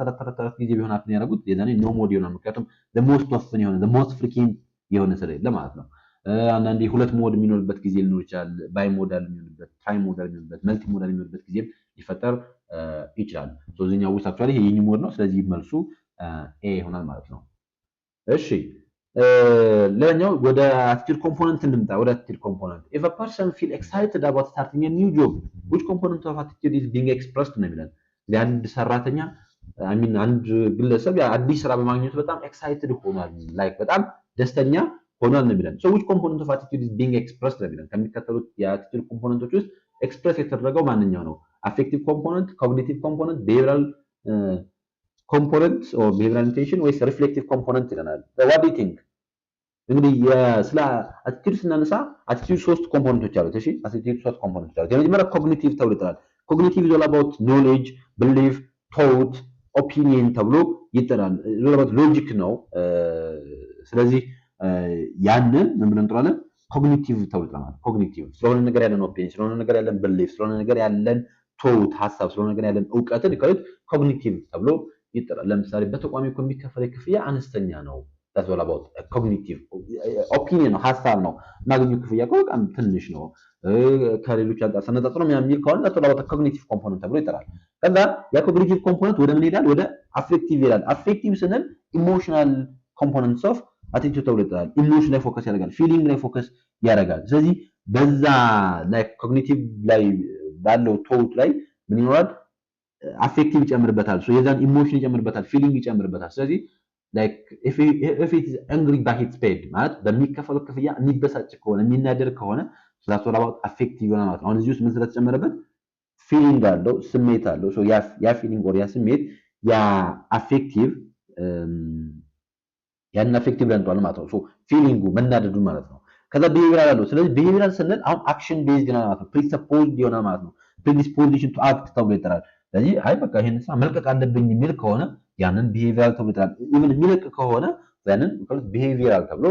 ጊዜ ቢሆን አፕን ያደርጉት የዛኔ ኖ ሞድ ይሆናል። ምክንያቱም the most often የሆነ the most frequent የሆነ ስለሌለ ማለት ነው። አንዳንዴ ሁለት ሞድ የሚኖርበት ጊዜ ሊኖር ይችላል። ባይ ሞዳል የሚሆንበት፣ ትራይ ሞዳል የሚሆንበት፣ መልቲ ሞዳል የሚሆንበት ጊዜ ሊፈጠር ይችላል። እዚህኛው ውስጥ አክቹአሊ ይሄ ዩኒ ሞድ ነው። ስለዚህ መልሱ ኤ ይሆናል ማለት ነው። እሺ ሌላኛው ወደ አቲቲዩድ ኮምፖነንት እንምጣ። ወደ አቲቲዩድ ኮምፖነንት if a person feel excited about starting a new job which component of attitude is being expressed ነው የሚለን። ለአንድ ሰራተኛ አይ ሚን አንድ ግለሰብ አዲስ ስራ በማግኘቱ በጣም ኤክሳይትድ ሆኗል፣ ላይክ በጣም ደስተኛ ሆኗል ነው የሚለን። so which component of attitude is being expressed ነው የሚለን። ከሚከተሉት የአቲቲዩድ ኮምፖነንቶች ውስጥ ኤክስፕረስ የተደረገው ማንኛው ነው? አፌክቲቭ ኮምፖነንት፣ ኮግኒቲቭ ኮምፖነንት፣ ቢሄቪራል ኮምፖነንት ኦር ቢሄቪራል ኢንቴንሽን ወይስ ሪፍሌክቲቭ ኮምፖነንት ይለናል። what do you think? እንግዲህ ስለ አቲቲዩድ ስናነሳ አቲቲዩድ 3 ኮምፖነንቶች አሉት። እሺ አቲቲዩድ 3 ኮምፖነንቶች አሉት። የመጀመሪያው ኮግኒቲቭ ተብሎ ይጠራል። ኮግኒቲቭ is all about knowledge, belief, thought, opinion ተብሎ ይጠራል። all about logic ነው። ስለዚህ ያንን ምን ብለን እንጠራለን? ኮግኒቲቭ ተብሎ ይጠራል። ኮግኒቲቭ ስለሆነ ነገር ያለን ኦፒኒየን፣ ስለሆነ ነገር ያለን belief፣ ስለሆነ ነገር ያለን thought ሀሳብ፣ ስለሆነ ነገር ያለን ዕውቀትን ይቀርጥ ኮግኒቲቭ ተብሎ ይጠራል። ለምሳሌ በተቋሚ እኮ የሚከፈለው ክፍያ አነስተኛ ነው። that's all about cognitive opinion ነው፣ ሀሳብ ነው። ማግኘው ክፍያ በጣም ትንሽ ነው ከሌሎች አንፃር ሰነጣጥሮ የሚል ከሆነ that's all about cognitive component ተብሎ ይጠራል። ከዛ ያ cognitive component ወደ ምን ይላል? ወደ affective ይላል። affective ስንል emotional components of attitude ተብሎ ይጠራል። ኢሞሽን ላይ ፎከስ ያደርጋል፣ ፊሊንግ ላይ ፎከስ ያደርጋል። ስለዚህ በዛ ላይ cognitive ላይ ባለው ቶት ላይ ምን ይኖራል አፌክቲቭ ይጨምርበታል የዛን ኢሞሽን ይጨምርበታል ፊሊንግ ይጨምርበታል ስለዚህ like if it is angry by its paid ማለት በሚከፈለው ክፍያ የሚበሳጭ ከሆነ የሚናደር ከሆነ that's all about affective ነው ማለት አሁን እዚህ ውስጥ ምን ስለተጨመረበት ፊሊንግ አለው ስሜት አለው ያ ፊሊንግ or ያ ስሜት ያ አፌክቲቭ ያን አፌክቲቭ ለንቷል ማለት ነው ፊሊንጉ መናደዱ ማለት ነው ከዛ ቢሄቪራል አለው ስለዚህ ቢሄቪራል ስንል አሁን አክሽን ቤዝድ ነው ማለት ነው ፕሪሰፖዝድ ይሆናል ማለት ነው ፕሪዲስፖዚሽን ቱ አክት ተብሎ ይጠራል ስለዚህ አይ በቃ ይሄን ስራ መልቀቅ አለብኝ የሚል ከሆነ ያንን ቢሄቪራል ተብሎ ይጠራል ኢቭን የሚለቅ ከሆነ ያንን ቢሄቪራል ተብሎ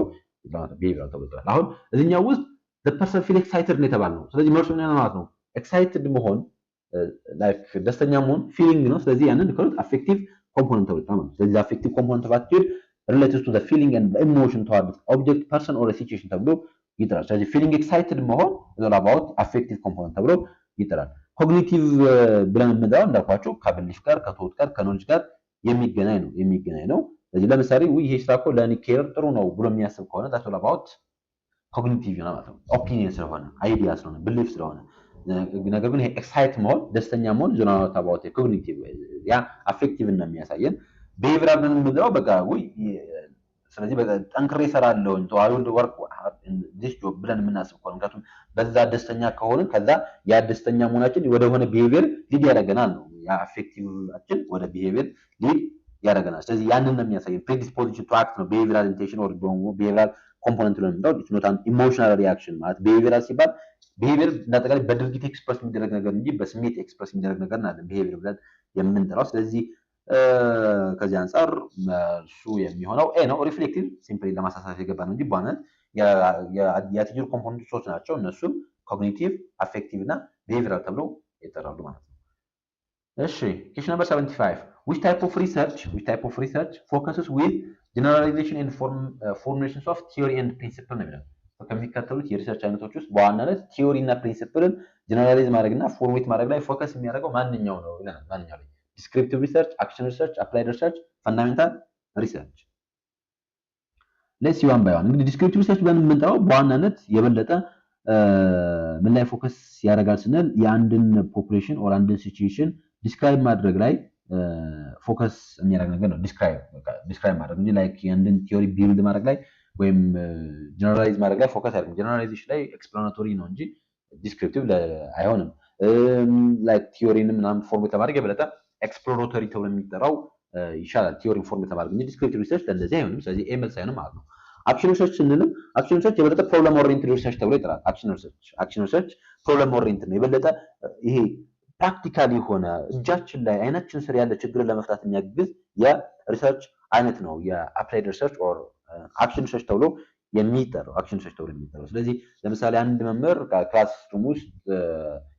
ይጠራል አሁን እዚህኛው ውስጥ the person feel excited ነው የተባለው ስለዚህ መልሱ ምን ማለት ነው ኤክሳይትድ መሆን ላይክ ደስተኛ መሆን ፊሊንግ ነው ስለዚህ ያንን አፌክቲቭ ኮምፖነንት ተብሎ ይጠራል ስለዚህ አፌክቲቭ ኮምፖነንት of attitude related to the feeling and the emotion toward object person or a situation ተብሎ ይጠራል ስለዚህ feeling excited መሆን is all about affective component ተብሎ ይጠራል ኮግኒቲቭ ብለን የምንለው እንዳልኳችሁ ከብልሽ ጋር ከቶት ጋር ከኖሌጅ ጋር የሚገናኝ ነው ስለዚህ ለምሳሌ ይሄ ስራ እኮ ለኔ ኬር ጥሩ ነው ብሎ የሚያስብ ከሆነ that's all about ኮግኒቲቭ ነው ማለት ነው ኦፒኒየን ስለሆነ አይዲያ ስለሆነ ብሊፍ ስለሆነ ነገር ግን ይሄ ኤክሳይት መሆን ደስተኛ መሆን is not about ኮግኒቲቭ ያ አፌክቲቭ እና የሚያሳየን ቢሄቪራል ምን ምንድነው በቃ ስለዚህ በቃ ጠንክሬ እሰራለሁ እንተው አይወልድ ወርክ this job ብለን የምናስብ ከሆነ ምክንያቱም በዛ ደስተኛ ከሆነ ከዛ ያ ደስተኛ መሆናችን ወደ ሆነ ቢሄቪየር ሊድ ያደርገናል ነው ያ አፌክቲቭአችን ወደ ቢሄቪየር ሊድ ያደርገናል ስለዚህ ያንን ነው የሚያሳየን predisposition to act ነው behavioral intention or behavioral component ነው እንደው it's not an emotional reaction ማለት behavioral ሲባል behavior እንደተቀለ በድርጊት ኤክስፕረስ የሚደረግ ነገር እንጂ በስሜት ኤክስፕረስ የሚደረግ ነገር አይደለም behavior ብለን የምንጠራው ስለዚህ ከዚህ አንፃር እሱ የሚሆነው ኤ ነው ሪፍሌክቲቭ ሲምፕሊ ለማሳሳት የገባ ነው እንጂ ባነት የአቲቲዩድ ኮምፖነንቶች ሶስት ናቸው እነሱም ኮግኒቲቭ አፌክቲቭ እና ቢሄቪራል ተብለው ይጠራሉ ማለት ነው እሺ question number 75 which type of research focuses with generalization and formulations of theory and principle ነው የሚለው ከሚከተሉት የሪሰርች አይነቶች ውስጥ በዋናነት ቲዮሪ እና ፕሪንሲፕልን ጀነራላይዝ ማድረግና ፎርሙሌት ማድረግ ላይ ፎከስ የሚያደርገው ማንኛው ነው ይላል ማንኛው ላይ descriptive research action research applied research fundamental research let's see one by one እንግዲህ descriptive research ብለን የምንጠራው በዋናነት የበለጠ ምን ላይ ፎከስ ያደርጋል ስንል የአንድን ፖፑሌሽን ኦር አንድን ሲቹዌሽን ዲስክራይብ ማድረግ ላይ ፎከስ የሚያደርግ ነገር ነው ዲስክራይብ ማድረግ እንጂ ላይክ የአንድን ቲዮሪ ቢልድ ማድረግ ላይ ወይም ጀነራላይዝ ማድረግ ላይ ፎከስ ያደርጋል ጀነራላይዜሽን ላይ ኤክስፕላናቶሪ ነው እንጂ ዲስክሪፕቲቭ አይሆንም ላይክ ቲዮሪን ምናምን ፎርሙሌት ማድረግ የበለጠ ኤክስፕሎራቶሪ ተብሎ የሚጠራው ይሻላል ቲዮሪ ፎርሙሌት ማድረግ እንጂ ዲስክሪፕቲቭ ሪሰርች እንደዚህ አይሆንም ስለዚህ ኤምኤል ሳይሆን ማለት ነው አክሽን ሪሰርች ስንልም አክሽን ሪሰርች የበለጠ ፕሮብለም ኦሪየንትድ ሪሰርች ተብሎ ይጠራል አክሽን ሪሰርች ፕሮብለም ኦሪየንትድ ነው የበለጠ ይሄ ፕራክቲካሊ ሆነ እጃችን ላይ አይናችን ስር ያለ ችግርን ለመፍታት የሚያግዝ የሪሰርች አይነት ነው የአፕላይድ ሪሰርች ኦር አክሽን ሪሰርች ተብሎ የሚጠራው ስለዚህ ለምሳሌ አንድ መምህር ክላስሩም ውስጥ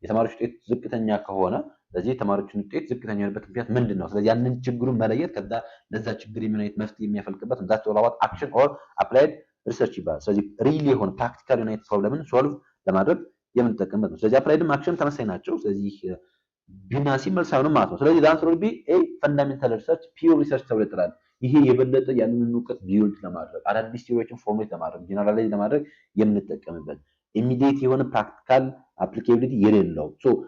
የተማሪዎች ውጤት ዝቅተኛ ከሆነ ስለዚህ የተማሪዎችን ውጤት ዝቅተኛ የሆነበት ምክንያት ምንድነው ስለዚህ ያንን ችግሩን መለየት ከዛ ለዛ ችግር የሚሆነው መፍትሄ የሚያፈልቅበት that's all about action or applied research ይባላል ስለዚህ ሪሊ የሆነ ፕራክቲካል የሆነ ፕሮብለምን ሶልቭ ለማድረግ የምንጠቀምበት ነው ስለዚህ አፕላይድም አክሽን ተመሳሳይ ናቸው ስለዚህ ቢና ሲመልስ አይሆንም ማለት ነው ስለዚህ ዳንስ ሮል ቢ ኤ ፈንዳሜንታል ሪሰርች ፒውር ሪሰርች ተብሎ ይጠራል ይሄ የበለጠ ያንን ዕውቀት ቢውልድ ለማድረግ አዳዲስ ቲዮሪዎችን ፎርሙሌት ለማድረግ ጀነራላይዝ ለማድረግ የምንጠቀምበት ኢሚዲየት የሆነ ፕራክቲካል አፕሊኬቢሊቲ የሌለው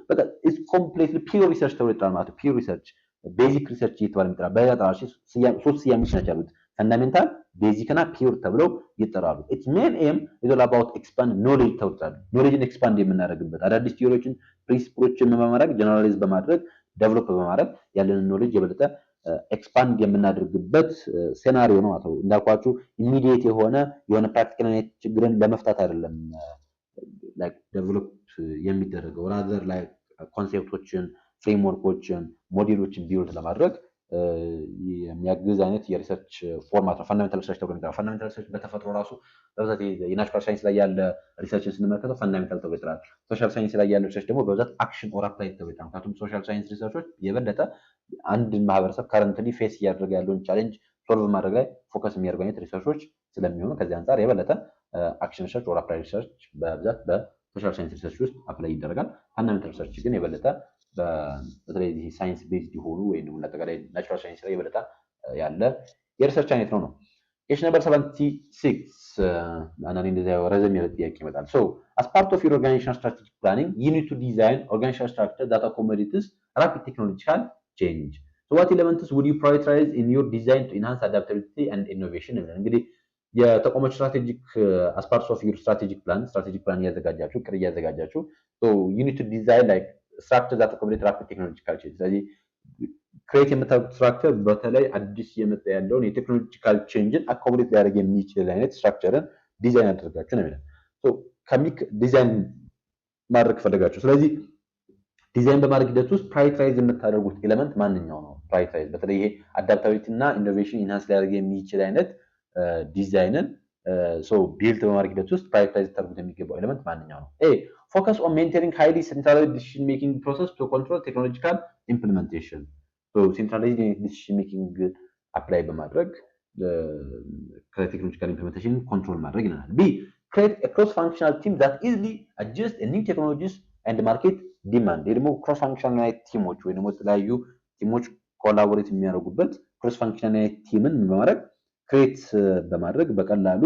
በቃ ኢትስ ኮምፕሊትሊ ፒውር ሪሰርች ተብሎ ይጠራል ማለት ነው ፒውር ሪሰርች ቤዚክ ሪሰርች እየተባለ የሚጠራው በጠራሽ ሶስት ስያሜዎች ናቸው ያሉት ፈንዳሜንታል ቤዚክ እና ፒውር ተብለው ይጠራሉ ኢትስ ሜን ኤም ኢዝ ኦል አባውት ኤክስፓንድ ኖሌጅ ተውጣሉ ኖሌጅን ኤክስፓንድ የምናደርግበት አዳዲስ ቲዮሪዎችን ፕሪንሲፕሎችን በማድረግ ጀነራላይዝ በማድረግ ዴቨሎፕ በማድረግ ያለንን ኖሌጅ የበለጠ ኤክስፓንድ የምናደርግበት ሴናሪዮ ነው ማለት ነው እንዳልኳችሁ ኢሚዲየት የሆነ ፕራክቲካል ችግርን ለመፍታት አይደለም ላይክ ዴቨሎፕ የሚደረገው ራዘር ላይክ ኮንሴፕቶችን ፍሬምወርኮችን ሞዴሎችን ቢውልድ ለማድረግ የሚያግዝ አይነት የሪሰርች ፎርማት ነው ፈንዳሜንታል ሪሰርች ተብሎ የሚጠራው ፈንዳሜንታል ሪሰርች በተፈጥሮ ራሱ በብዛት የናቹራል ሳይንስ ላይ ያለ ሪሰርችን ስንመለከተው ፈንዳሜንታል ተብሎ ይጠራል ሶሻል ሳይንስ ላይ ያለ ሪሰርች ደግሞ በብዛት አክሽን ኦር አፕላይድ ተብሎ ይጠራል ምክንያቱም ሶሻል ሳይንስ ሪሰርቾች የበለጠ አንድ ማህበረሰብ ከረንትሊ ፌስ እያደረገ ያለውን ቻሌንጅ ሶልቭ ማድረግ ላይ ፎከስ የሚያደርጉ አይነት ሪሰርቾች ስለሚሆኑ ከዚህ አንፃር የበለጠ አክሽን ሪሰርች ኦር አፕላይድ ሪሰርች በብዛት በሶሻል ሳይንስ ሪሰርች ውስጥ አፕላይ ይደረጋል ፈንዳሜንታል ሪሰርች ግን የበለጠ በተለይ ሳይንስ ቤዝድ የሆኑ ወይም ደግሞ አጠቃላይ ናቹራል ሳይንስ ላይ የበለጠ ያለ የሪሰርች አይነት ነው Question number 76 አንዳንዴ እንደዚያ ረዘም ያለ ጥያቄ ይመጣል። So as part of your organizational strategic planning, you need to design organizational structure that accommodates rapid technological change. So what elements would you prioritize in your design to enhance adaptability and innovation? እንግዲህ የተቋሞች ስትራቴጂክ as part of your strategic plan እያዘጋጃችሁ ቅር እያዘጋጃችሁ so you need to design like structure that accommodate rapid technological change። ስለዚህ ክሬት የምታደርጉት ስትራክቸር በተለይ አዲስ የመጣ ያለውን የቴክኖሎጂካል ቼንጅን አኮሞዴት ሊያደርግ የሚችል አይነት ስትራክቸርን ዲዛይን አድርጋችሁ ነው የሚለው። ዲዛይን ማድረግ ፈለጋችሁ። ስለዚህ ዲዛይን በማድረግ ሂደት ውስጥ ፕራዮሪታይዝ የምታደርጉት ኤሌመንት ማንኛው ነው? ፕራዮሪታይዝ በተለይ ይሄ አዳፕታቢሊቲ እና ኢኖቬሽን ኢንሃንስ ሊያደርግ የሚችል አይነት ዲዛይንን ቢልድ በማድረግ ሂደት ውስጥ ፕራዮሪታይዝ ልታደርጉት የሚገባው ኤሌመንት ማንኛው ነው? ኤ ፎከስ ኦን ሜንቴኒንግ ሃይሊ ሴንትራላይዝድ ዲሲዥን ሜኪንግ ፕሮሰስ ቱ ኮንትሮል ቴክኖሎጂካል ኢምፕሊሜንቴሽን። ሴንትራላይዝድ ዲሲዥን ሜኪንግ አፕላይ በማድረግ ከቴክኖሎጂካል ኢምፕሊሜንቴሽን ኮንትሮል ማድረግ ይለናል። ቢ create a cross-functional team that easily adjust new technologies and market demand። ይህ ደግሞ ክሮስ ፋንክሽናል ቲሞች ወይ ደግሞ የተለያዩ ቲሞች ኮላቦሬት የሚያደርጉበት ክሮስ ፋንክሽናል ቲምን በማድረግ ክሬት በማድረግ በቀላሉ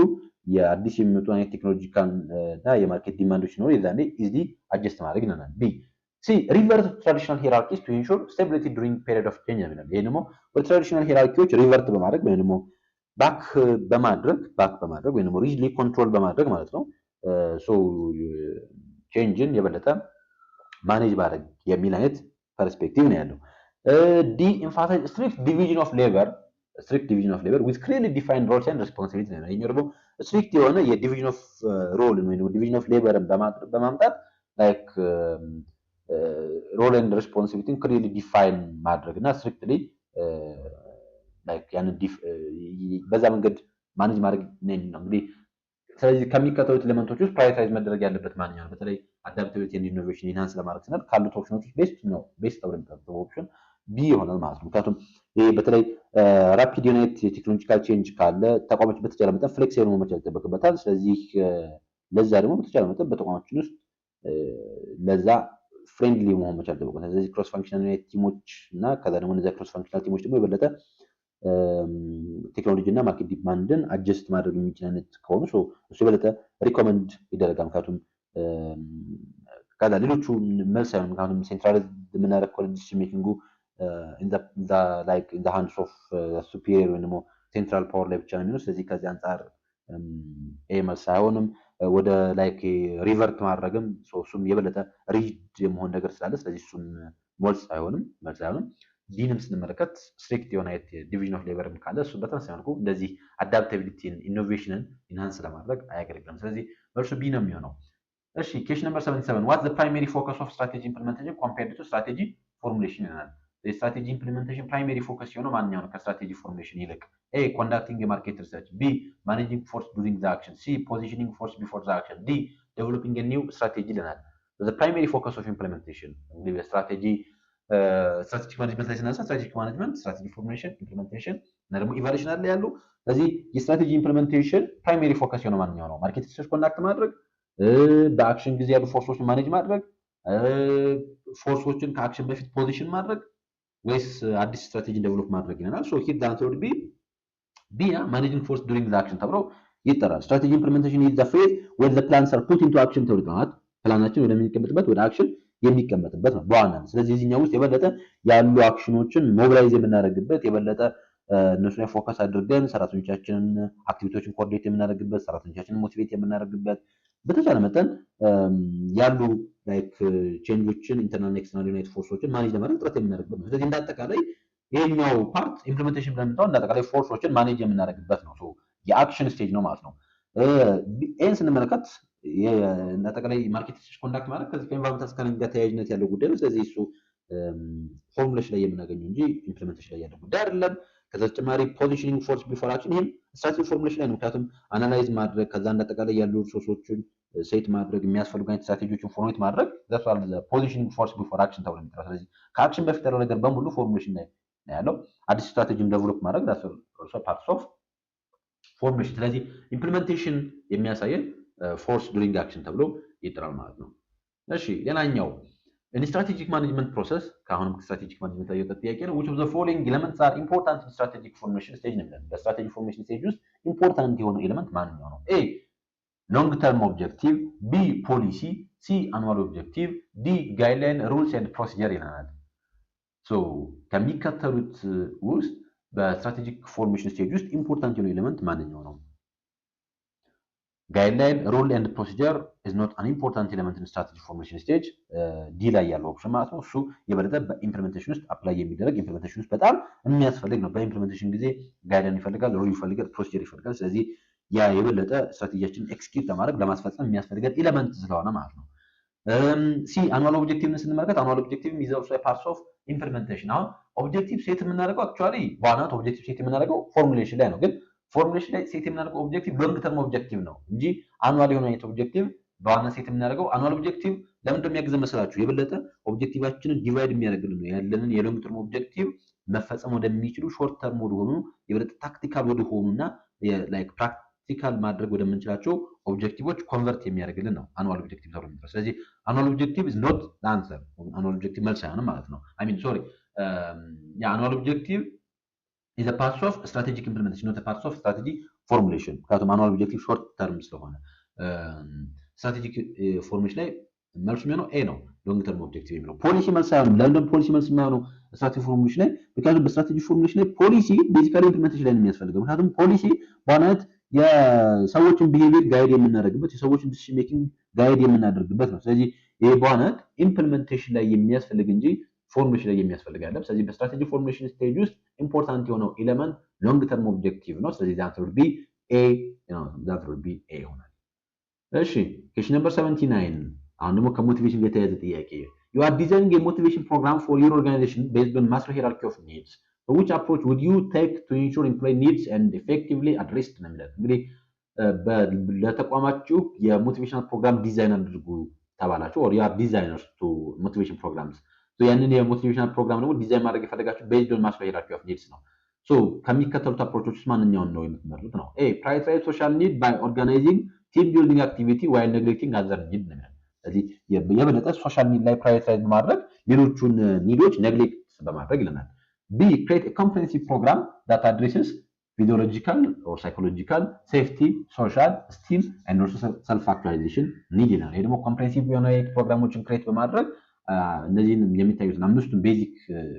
የአዲስ የሚመጡ አይነት ቴክኖሎጂካል እና የማርኬት ዲማንዶች ሲኖሩ የዛኔ ኢዝሊ አጀስት ማድረግ ይለናል። ቢ ሲ ሪቨርት ትራዲሽናል ሂራርኪስ ቱ ኢንሹር ስቴቢሊቲ ዱሪንግ ፔሪድ ኦፍ ቼንጅ ይላል። ይሄ ደግሞ ወደ ትራዲሽናል ሂራርኪዎች ሪቨርት በማድረግ ወይ ደግሞ ባክ በማድረግ ወይ ደግሞ ሪጅሊ ኮንትሮል በማድረግ ማለት ነው ቼንጅን የበለጠ ማኔጅ ማድረግ የሚል አይነት ፐርስፔክቲቭ ነው ያለው። ዲ ኢንፋሳይዝ ስትሪክት ዲቪዥን ኦፍ ሌበር with clearly defined roles and responsibilities ነው። ይሄኛው ደግሞ ስትሪክት የሆነ የዲቪዥን ኦፍ ሮል ወይ ደግሞ ዲቪዥን ኦፍ ሌበርን በማምጣት ላይክ ሮል ኤንድ ሬስፖንሲቢሊቲን ክሊርሊ ዲፋይን ማድረግ እና ስትሪክትሊ ላይክ ያንን በዛ መንገድ ማኔጅ ማድረግ ነው እንግዲህ። ስለዚህ ከሚከተሉት ኤሌመንቶች ውስጥ ፕራዮሪታይዝ መደረግ ያለበት ማንኛው ነው? በተለይ አዳፕቲቪቲ ኤንድ ኢኖቬሽን ኢንሃንስ ለማድረግ ስንል ካሉት ኦፕሽኖች ውስጥ ቤስት ተብሎ የሚታሰበው ኦፕሽን ቢ ይሆናል ማለት ነው። ምክንያቱም ይሄ በተለይ ራፒድ የሆነ የቴክኖሎጂካል ቼንጅ ካለ ተቋሞች በተቻለ መጠን ፍሌክሲብል መሆን መቻል ይጠበቅበታል። ስለዚህ ለዛ ደግሞ በተቻለ መጠን በተቋማችን ውስጥ ለዛ ፍሬንድሊ መሆን መቻል ይጠበቅበታል። ስለዚህ ክሮስ ፋንክሽናል ቲሞች እና ከዛ ደግሞ እነዚያ ክሮስ ፋንክሽናል ቲሞች ደግሞ የበለጠ ቴክኖሎጂ እና ማርኬት ዲማንድን አጀስት ማድረግ የሚችል አይነት ከሆኑ እሱ የበለጠ ሪኮመንድ ይደረጋል። ምክንያቱም ከዛ ሌሎቹ መልስ አይሆንም። ምክንያቱም ሴንትራላይዝድ የምናደርግ ከሆነ ዲሲዥን ሜኪንጉ in the hands of superior ወይ ደግሞ ሴንትራል ፓወር ላይ ብቻ ነው የሚሆነው። ስለዚህ ከዚህ አንጻር መልስ አይሆንም። ወደ ላይክ ሪቨርት ማድረግም እሱም የበለጠ ሪጅድ የመሆን ነገር ስላለ ስለዚህ እሱም መልስ አይሆንም። ዲንም ስንመለከት ስትሪክት የሆነ ዲቪዥን ኦፍ ሌበርም ካለ እሱ በተመሳሳይ መልኩ እንደዚህ አዳፕታቢሊቲን ኢኖቬሽንን ኢንሃንስ ለማድረግ አያገለግልም። ስለዚህ መልሱ ቢ ነው የሚሆነው። እሺ ኬሽን ነምበር 77 what the primary focus of strategy implementation compared to strategy formulation ይላል። የስትራቴጂ ኢምፕሊሜንቴሽን ፕራይመሪ ፎከስ የሆነው ማንኛው ነው ከስትራቴጂ ፎርሜሽን ይልቅ? ኤ ኮንዳክቲንግ የማርኬት ሪሰርች፣ ቢ ማኔጂንግ ፎርስ ዱሪንግ ዘ አክሽን፣ ሲ ፖዚሽኒንግ ፎርስ ቢፎር ዘ አክሽን፣ ዲ ዴቨሎፒንግ ኒው ስትራቴጂ ይለናል። ፕራይመሪ ፎከስ ኦፍ ኢምፕሊሜንቴሽን እንግዲህ በስትራቴጂክ ማኔጅመንት ላይ ስናነሳ ስትራቴጂክ ማኔጅመንት፣ ስትራቴጂ ፎርሜሽን፣ ኢምፕሊሜንቴሽን እና ደግሞ ኢቫሉዌሽን አለ ያሉ። ስለዚህ የስትራቴጂ ኢምፕሊሜንቴሽን ፕራይመሪ ፎከስ የሆነው ማንኛው ነው? ማርኬት ሪሰርች ኮንዳክት ማድረግ፣ በአክሽን ጊዜ ያሉ ፎርሶችን ማኔጅ ማድረግ፣ ፎርሶችን ከአክሽን በፊት ፖዚሽን ማድረግ ወይስ አዲስ ስትራቴጂ ዴቨሎፕ ማድረግ ይለናል። ሶ ሂር ዘ አንሰር ውድ ቢ ማኔጂንግ ፎርስ ዱሪንግ ዘ አክሽን ተብሎ ይጠራል። ስትራቴጂ ኢምፕሊሜንቴሽን ኢዝ ዘ ፌዝ ዌር ዘ ፕላንስ አር ፑት ኢንቱ አክሽን ተብሎ ይጠራል። ፕላናችን ወደሚቀመጥበት ወደ አክሽን የሚቀመጥበት ነው በዋናነት። ስለዚህ እዚህኛው ውስጥ የበለጠ ያሉ አክሽኖችን ሞቢላይዝ የምናደርግበት የበለጠ እነሱ ላይ ፎከስ አድርገን ሰራተኞቻችንን አክቲቪቲዎችን ኮኦርዲኔት የምናደርግበት ሰራተኞቻችንን ሞቲቬት የምናደርግበት በተቻለ መጠን ያሉ ላይክ ቼንጆችን ኢንተርናል ኤክስተርናል ዩናይት ፎርሶችን ማኔጅ ለማድረግ ጥረት የምናደርግበት ነው። ስለዚህ እንዳጠቃላይ ይሄኛው ፓርት ኢምፕሊሜንቴሽን ብለን የምንጠራው እንዳጠቃላይ ፎርሶችን ማኔጅ የምናደርግበት ነው። የአክሽን ስቴጅ ነው ማለት ነው። ይህን ስንመለከት እንዳጠቃላይ ማርኬት ሪሰርች ኮንዳክት ማድረግ ከዚህ ከኢንቫይሮንመንታል ስካኒንግ ጋር ተያያዥነት ያለው ጉዳይ ነው። ስለዚህ እሱ ፎርሙሌሽን ላይ የምናገኘው እንጂ ኢምፕሊሜንቴሽን ላይ ያለው ጉዳይ አይደለም። ከዛ ተጨማሪ ፖዚሽኒንግ ፎርስ ቢፎር አክሽን ይሄም ስትራቴጂ ፎርሙሌሽን ላይ ነው። ምክንያቱም አናላይዝ ማድረግ ከዛ እንዳጠቃላይ ያሉ ሪሶርሶችን ሴት ማድረግ የሚያስፈልጉ አይነት ስትራቴጂዎችን ፎርሙሌት ማድረግ ዘቷል ፖዚሽኒንግ ፎርስ ቢፎር አክሽን ተብሎ የሚጠራው። ስለዚህ ከአክሽን በፊት ያለው ነገር በሙሉ ፎርሙሌሽን ላይ ነው ያለው። አዲስ ስትራቴጂን ዴቨሎፕ ማድረግ ዘቷል ኦልሶ ፓርትስ ኦፍ ፎርሙሌሽን። ስለዚህ ኢምፕሊሜንቴሽን የሚያሳየን ፎርስ ዱሪንግ አክሽን ተብሎ ይጠራል ማለት ነው። እሺ ሌላኛው in strategic management process ከአሁንም ስትራቴጂክ ማኔጅመንት ላይ የወጣ ጥያቄ ነው። which of the following elements are important in strategic formation stage ነው የሚለው። በስትራቴጂ ፎርሜሽን ስቴጅ ውስጥ ኢምፖርታንት የሆነው ኤሌመንት ማንኛው ነው? ኤ ሎንግ ተርም ኦብጀክቲቭ፣ ቢ ፖሊሲ፣ ሲ አኑዋል ኦብጀክቲቭ፣ ዲ ጋይድላይን ሩልስ ኤንድ ፕሮሲጀር ይለናል። ከሚከተሉት ውስጥ በስትራቴጂክ ፎርሜሽን ስቴጅ ውስጥ ኢምፖርታንት የሆነው ኤሌመንት ማንኛው ነው? ጋይድላይን ሩል ኤንድ ፕሮሲጀር ኢዝ ኖት አን ኢምፖርታንት ኤሌመንት ኢን ስትራቴጂ ፎርሜሽን ስቴጅ። ዲ ላይ ያለው ኦፕሽን ማለት ነው። እሱ የበለጠ በኢምፕሊሜንቴሽን ውስጥ አፕላይ የሚደረግ ኢምፕሊሜንቴሽን ውስጥ በጣም የሚያስፈልግ ነው። በኢምፕሊሜንቴሽን ጊዜ ጋይድላይን ይፈልጋል፣ ሩል ይፈልጋል፣ ፕሮሲጀር ይፈልጋል። ስለዚህ ያ የበለጠ ስትራቴጂያችንን ኤክስኪዩት ለማድረግ ለማስፈጸም የሚያስፈልገን ኤሌመንት ስለሆነ ማለት ነው። ሲ አኑዋል ኦብጀክቲቭን ስንመለከት አኑዋል ኦብጀክቲቭ ኢዝ ኦልሶ ፓርት ኦፍ ኢምፕሊሜንቴሽን። አሁን ኦብጀክቲቭ ሴት የምናደርገው አክቹዋሊ በዋናነት ኦብጀክቲቭ ሴት የምናደርገው ፎርሙሌሽን ላይ ነው ግን ፎርሙሌሽን ላይ ሴት የምናደርገው ኦብጀክቲቭ ሎንግ ተርም ኦብጀክቲቭ ነው እንጂ አኑዋል የሆነ አይነት ኦብጀክቲቭ በዋናነት ሴት የምናደርገው አኑዋል ኦብጀክቲቭ ለምን የሚያግዘን መሰላችሁ? የበለጠ ኦብጀክቲቫችንን ዲቫይድ የሚያደርግልን ነው። ያለንን የሎንግ ተርም ኦብጀክቲቭ መፈጸም ወደሚችሉ ሾርት ተርም ወደሆኑ የበለጠ ታክቲካል ወደሆኑና ላይክ ፕራክቲካል ማድረግ ወደምንችላቸው ኦብጀክቲቮች ኮንቨርት የሚያደርግልን ነው አኑዋል ኦብጀክቲቭ ተብሎ የሚጠራው። ስለዚህ አኑዋል ኦብጀክቲቭ ኢዝ ኖት ዘ አንሰር። አኑዋል ኦብጀክቲቭ መልስ አይሆንም ማለት ነው። አይ ሚን ሶሪ የአኑዋል ኦብጀክቲቭ is a part of strategic implementation, not a part of strategy formulation. ምክንያቱም አኑዋል ኦብጀክቲቭ ሾርት ተርም ስለሆነ ስትራቴጂክ ፎርሜሽን ላይ መልሱ የሚሆነው ኤ ነው፣ ሎንግ ተርም ኦብጀክቲቭ የሚለው። ፖሊሲ መልስ አይሆንም። ለምንድን ፖሊሲ መልስ የማይሆነው ስትራቴጂክ ፎርሜሽን ላይ? ምክንያቱም በስትራቴጂ ፎርሜሽን ላይ ፖሊሲ ቤዚካሊ ኢምፕሊሜንቴሽን ላይ ነው የሚያስፈልገው። ምክንያቱም ፖሊሲ በዋናነት የሰዎችን ቢሄቪየር ጋይድ የምናደርግበት የሰዎችን ዲሲሽን ሜኪንግ ጋይድ የምናደርግበት ነው። ስለዚህ ይሄ በዋናነት ኢምፕሊሜንቴሽን ላይ የሚያስፈልግ እንጂ ፎርሜሽን ላይ የሚያስፈልግ አይደለም። ስለዚህ በስትራቴጂ ፎርሜሽን ስቴጅ ውስጥ ኢምፖርታንት የሆነው ኤሌመንት ሎንግ ተርም ኦብጀክቲቭ ነው። ስለዚህ ዛት ዊል ቢ ኤ ይሆናል። እሺ ኩዌስችን ነምበር 79 አሁን ደግሞ ከሞቲቬሽን ጋር የተያያዘ ጥያቄ you are designing a motivation program for your organization based on Maslow hierarchy of needs. So which approach would you take to ensure employee needs and effectively addressed ነው የሚለው። እንግዲህ ለተቋማችሁ የሞቲቬሽናል ፕሮግራም ዲዛይን አድርጉ ተባላችሁ or you are designers to motivation programs ያንን የሞቲቬሽናል ፕሮግራም ደግሞ ዲዛይን ማድረግ የፈለጋችሁ ቤዝድ ኦን ማስሎ ሂራርኪ ኦፍ ኒድስ ነው። ከሚከተሉት አፕሮቾች ውስጥ ማንኛውን ነው የምትመርጡት ነው? ኤ ፕራዮሪታይዝ ሶሻል ኒድ ባይ ኦርጋናይዚንግ ቲም ቢልዲንግ አክቲቪቲ ዋይል ኔግሌክቲንግ አዘር ኒድ ነው። ስለዚህ የበለጠ ሶሻል ኒድ ላይ ፕራዮሪታይዝ በማድረግ ሌሎቹን ኒዶች ኔግሌክት በማድረግ ይለናል። ቢ ክሬት ኮምፕሬሄንሲቭ ፕሮግራም ዳት አድሬስስ ፊዚዮሎጂካል ኦር ሳይኮሎጂካል ሴፍቲ ሶሻል ስቲም ኤንድ ኦልሶ ሰልፍ አክቹዋላይዜሽን ኒድ ይለናል። ይሄ ደግሞ ኮምፕሬሄንሲቭ የሆነ ፕሮግራሞችን ክሬት በማድረግ እነዚህን የሚታዩትን አምስቱን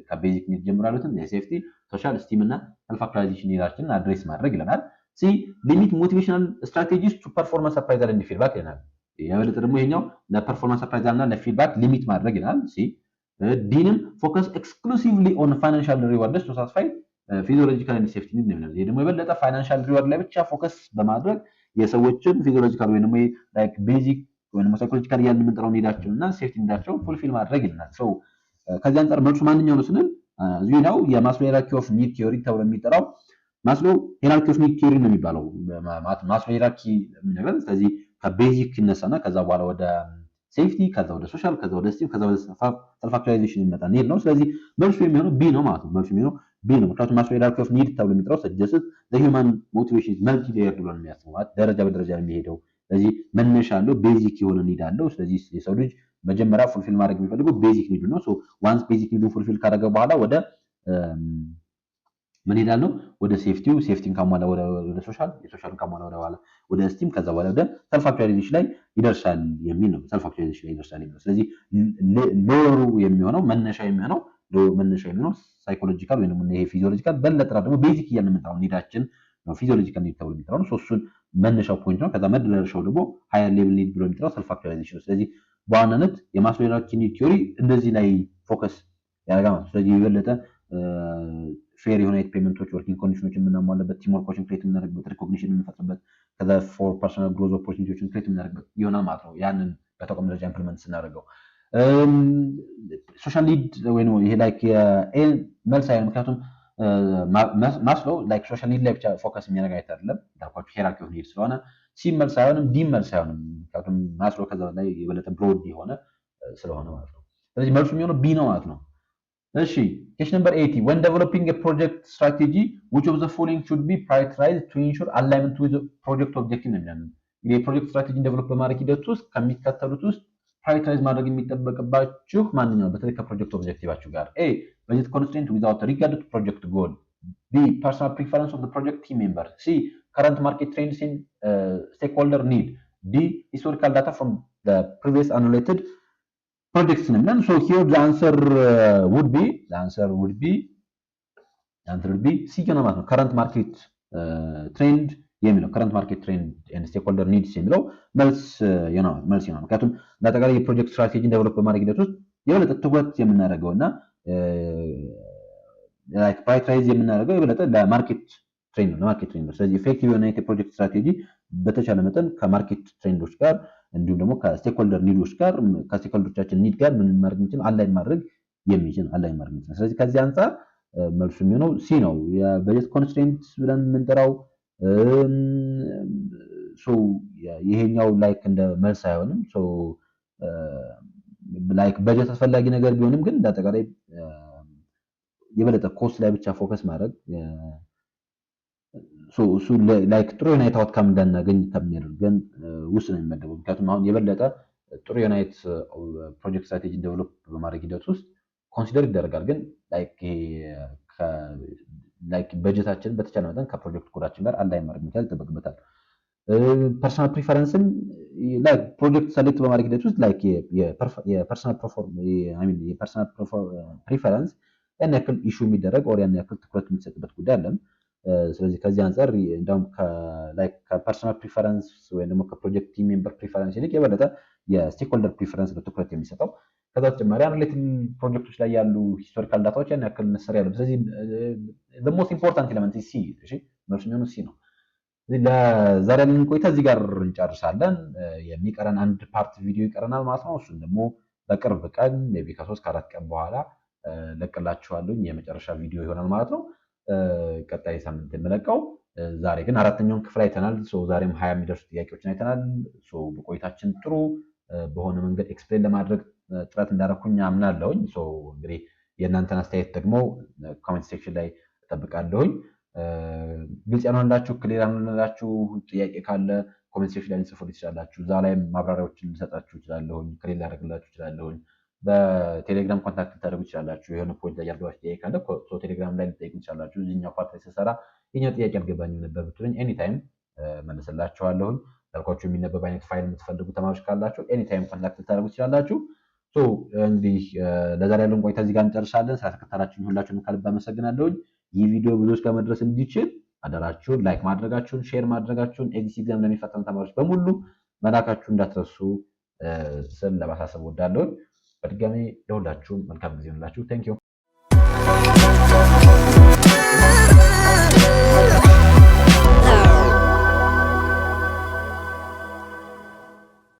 ከቤዚክ ኒድ ጀምሮ ያሉትን የሴፍቲ ሶሻል ስቲም እና ሰልፍ አክቹዋላይዜሽን ኒዳችንን አድሬስ ማድረግ ይለናል። ሲ ሊሚት ሞቲቬሽናል ስትራቴጂስ ቱ ፐርፎርማንስ አፕራይዛል ኤንድ ፊድባክ ይለናል። የበለጠ ደግሞ ይሄኛው ለፐርፎርማንስ አፕራይዛል እና ለፊድባክ ሊሚት ማድረግ ይለናል። ሲ ዲንም ፎከስ ኤክስክሉሲቭሊ ኦን ፋይናንሻል ሪዋርድስ ቱ ሳቲስፋይ ፊዚዮሎጂካል ኤንድ ሴፍቲ ኒድ ነው የሚለው። ይሄ ደግሞ የበለጠ ፋይናንሻል ሪዋርድ ላይ ብቻ ፎከስ በማድረግ የሰዎችን ፊዚዮሎጂካል ወይ ደግሞ ላይክ ቤዚክ ወይም ሳይኮሎጂካል ያን የምንጠራው ኒዳቸው እና ሴፍቲ ኒዳቸው ፉልፊል ማድረግ ይለናል። ከዚህ አንጻር መልሱ ማንኛው ነው ስንል እዚሁ ነው የማስሎ ሂራርኪ ኦፍ ኒድ ቲዮሪ ተብሎ የሚጠራው ማስሎ ሂራርኪ ኦፍ ኒድ ቲዮሪ ነው የሚባለው። ማስሎ ሂራርኪ የሚነግረን ስለዚህ ከቤዚክ ይነሳና ከዛ በኋላ ወደ ሴፍቲ ከዛ ወደ ሶሻል ከዛ ወደ ስቲም ከዛ ወደ ሰልፍ አክቹዋላይዜሽን ይመጣ ኒድ ነው። ስለዚህ መልሱ የሚሆነው ቢ ነው ማለት ነው። መልሱ የሚሆነው ቢ ነው። ምክንያቱም ማስሎ ሂራርኪ ኦፍ ኒድ ተብሎ የሚጠራው ሰጀስት ለሂውማን ሞቲቬሽን መልቲ ሌየርድ ብሎ ነው የሚያስበው ደረጃ በደረጃ ነው የሚሄደው። ስለዚህ መነሻ አለው፣ ቤዚክ የሆነ ኒድ አለው። ስለዚህ የሰው ልጅ መጀመሪያ ፉልፊል ማድረግ የሚፈልገው ቤዚክ ኒድ ነው። ዋንስ ቤዚክ ኒዱን ፉልፊል ካደረገ በኋላ ወደ ምን ይላል ነው ወደ ሴፍቲን ካሟላ ወደ ሶሻል፣ የሶሻልን ካሟላ ወደ በኋላ ወደ ስቲም፣ ከዛ በኋላ ወደ ሰልፍ አክቹዋላይዜሽን ላይ ይደርሳል የሚል ነው። ሰልፍ አክቹዋላይዜሽን ላይ ይደርሳል የሚል። ስለዚህ ሎሩ የሚሆነው መነሻ የሚሆነው ሳይኮሎጂካል ወይ ደግሞ ይሄ ፊዚዮሎጂካል በለጠራ ደግሞ ቤዚክ እያልን የምንጠራው ኒዳችን ነው። ፊዚዮሎጂካል ኒድ ተብሎ የሚጠራው ነው። እሱን መነሻው ፖይንት ነው። ከዛ መድረሻው ደግሞ ሃየር ሌቭል ኒድ ብሎ የሚጠራው ሰልፍ አክቹዋላይዜሽን ነው። ስለዚህ በዋናነት የማስሎ ሂራርኪ ኒድ ቲዮሪ እንደዚህ ላይ ፎከስ ያደርጋል። ስለዚህ የበለጠ ፌር የሆነ ፔመንቶች ወርኪንግ ኮንዲሽኖችን የምናሟላበት፣ ቲም ወርኮችን ክሬት የምናደርግበት፣ ሪኮግኒሽን የምንፈጥርበት፣ ከዛ ፎር ፐርሰናል ግሮዝ ኦፖርቹኒቲዎችን ክሬት የምናደርግበት ይሆናል ማለት ነው። ያንን በተቋም ደረጃ ኢምፕሊመንት ስናደርገው ሶሻል ኒድ ወይ ነው ይሄ ላይክ የኤ መልስ አይደለም። ምክንያቱም ማስሎ ላይክ ሶሻል ኒድ ላይ ብቻ ፎከስ የሚያደርግ አይደለም እንዳልኳችሁ ሂራርኪ ኦፍ ኒድ ስለሆነ ሲ መልስ አይሆንም፣ ዲ መልስ አይሆንም። ምክንያቱም ማስሎ ከዛ ላይ የበለጠ ብሮድ የሆነ ስለሆነ ማለት ነው። ስለዚህ መልሱ የሚሆነው ቢ ነው ማለት ነው። እሺ question number 80 when developing a project strategy which of the following should be prioritized to ensure alignment with the project objective ነው የሚለው። እንግዲህ የፕሮጀክት ስትራቴጂ ዴቨሎፕ በማድረግ ሂደት ውስጥ ከሚከተሉት ውስጥ ፕራዮሪታይዝ ማድረግ የሚጠበቅባችሁ ማንኛው በተለይ ከፕሮጀክት ኦብጀክቲቫችሁ ጋር? ኤ budget constraint without regard to project goal, B personal preference of the project team member, C current market trends in stakeholder need. D, historical data from the previous annulated projects. So here the answer would be C ነው ማለት ነው። current market trend የሚለው current market trend and stakeholder needs የሚለው መልስ ይሆናል። ምክንያቱም ለአጠቃላይ የፕሮጀክት ስትራቴጂን ዴቨሎፕ በማድረግ ሂደት ውስጥ የበለጠ ትኩረት የምናደርገውና ላይክ ፕራዮሪታይዝ የምናደርገው የበለጠ ለማርኬት ትሬንድ ነው ለማርኬት ትሬንድ ነው። ስለዚህ ኢፌክቲቭ የሆነ የፕሮጀክት ስትራቴጂ በተቻለ መጠን ከማርኬት ትሬንዶች ጋር እንዲሁም ደግሞ ከስቴክሆልደር ኒዶች ጋር ከስቴክሆልደሮቻችን ኒድ ጋር ምን ማድረግ የሚችል አላይን ማድረግ የሚችል ስለዚህ ከዚህ አንፃር መልሱ የሚሆነው ሲ ነው። የበጀት ኮንስትሬንት ብለን የምንጠራው ሶ ይሄኛው ላይክ እንደ መልስ አይሆንም። ሶ ላይክ በጀት አስፈላጊ ነገር ቢሆንም ግን እንዳጠቃላይ የበለጠ ኮስት ላይ ብቻ ፎከስ ማድረግ እሱ ላይክ ጥሩ የሆነ አውትካም እንዳናገኝ ከሚያደርገን ውስጥ ነው የሚመደበው። ምክንያቱም አሁን የበለጠ ጥሩ የሆነ ፕሮጀክት ስትራቴጂ ዴቨሎፕ በማድረግ ሂደት ውስጥ ኮንሲደር ይደረጋል። ግን ላይክ በጀታችን በተቻለ መጠን ከፕሮጀክት ኮዳችን ጋር አላይን ማድረግ መቻል ይጠበቅበታል። ፐርሰናል ፕሪፈረንስን ላይክ ፕሮጀክት ሰሌክት በማድረግ ሂደት ውስጥ ላይክ የፐርሰናል ፕሪፈረንስ ያን ያክል ኢሹ የሚደረግ ኦር ያን ያክል ትኩረት የሚሰጥበት ጉዳይ አለን። ስለዚህ ከዚህ አንፃር እንደውም ከፐርሰናል ፕሪፈረንስ ወይም ደግሞ ከፕሮጀክት ቲም ሜምበር ፕሪፈረንስ ይልቅ የበለጠ የስቴክሆልደር ፕሪፈረንስ ነው ትኩረት የሚሰጠው። ከዛ ተጨማሪ አናሊቲክ ፕሮጀክቶች ላይ ያሉ ሂስቶሪካል ዳታዎች ያን ያክል necessary አይደለም። ስለዚህ the most important element is C። እሺ መልሱ የሚሆነው C ነው። ለዛሬ ያለን ቆይታ እዚህ ጋር እንጨርሳለን። የሚቀረን አንድ ፓርት ቪዲዮ ይቀረናል ማለት ነው። እሱን ደግሞ በቅርብ ቀን ሜቢ ከ3 ከ4 ቀን በኋላ ለቅላችኋለሁ። የመጨረሻ ቪዲዮ ይሆናል ማለት ነው። ቀጣይ ሳምንት የምለቀው። ዛሬ ግን አራተኛውን ክፍል አይተናል። ዛሬም 20 የሚደርሱ ጥያቄዎችን አይተናል። በቆይታችን ጥሩ በሆነ መንገድ ኤክስፕሌን ለማድረግ ጥረት እንዳደረኩኝ አምናለሁኝ። እንግዲህ የእናንተን አስተያየት ደግሞ ኮሜንት ሴክሽን ላይ እጠብቃለሁኝ። ግልጽ ያልሆነላችሁ ክሊር ያልሆነላችሁ ጥያቄ ካለ ኮሜንት ሴክሽን ላይ ልጽፉልኝ ትችላላችሁ። እዛ ላይ ማብራሪያዎችን ልሰጣችሁ እችላለሁኝ፣ ክሊር ላደርግላችሁ እችላለሁኝ። በቴሌግራም ኮንታክት ልታደርጉ ትችላላችሁ። የሆነ ፖይንት ላይ ያልገባችሁ ጥያቄ ካለ ቴሌግራም ላይ ልጠይቁ ትችላላችሁ። እዚህኛው ፓርት ላይ ስሰራ የኛው ጥያቄ አልገባኝም ነበር ብትሉኝ ኤኒታይም መልስላችኋለሁኝ። ያልኳችሁ የሚነበብ አይነት ፋይል የምትፈልጉ ተማሪዎች ካላችሁ ኤኒታይም ኮንታክት ልታደርጉ ትችላላችሁ። እንግዲህ ለዛሬ ያለውን ቆይታ እዚህ ጋር እንጨርሳለን። ስለተከታተላችሁኝ ሁላችሁንም ከልብ አመሰግናለሁኝ። ይህ ቪዲዮ ብዙዎች ጋር መድረስ እንዲችል አደራችሁን ላይክ ማድረጋችሁን፣ ሼር ማድረጋችሁን ኤግዚት ኤግዛም ለሚፈተኑ ተማሪዎች በሙሉ መላካችሁ እንዳትረሱ ስል ለማሳሰብ እወዳለሁኝ። በድጋሚ ለሁላችሁም መልካም ጊዜ ይሁንላችሁ። ቴንክ ዩ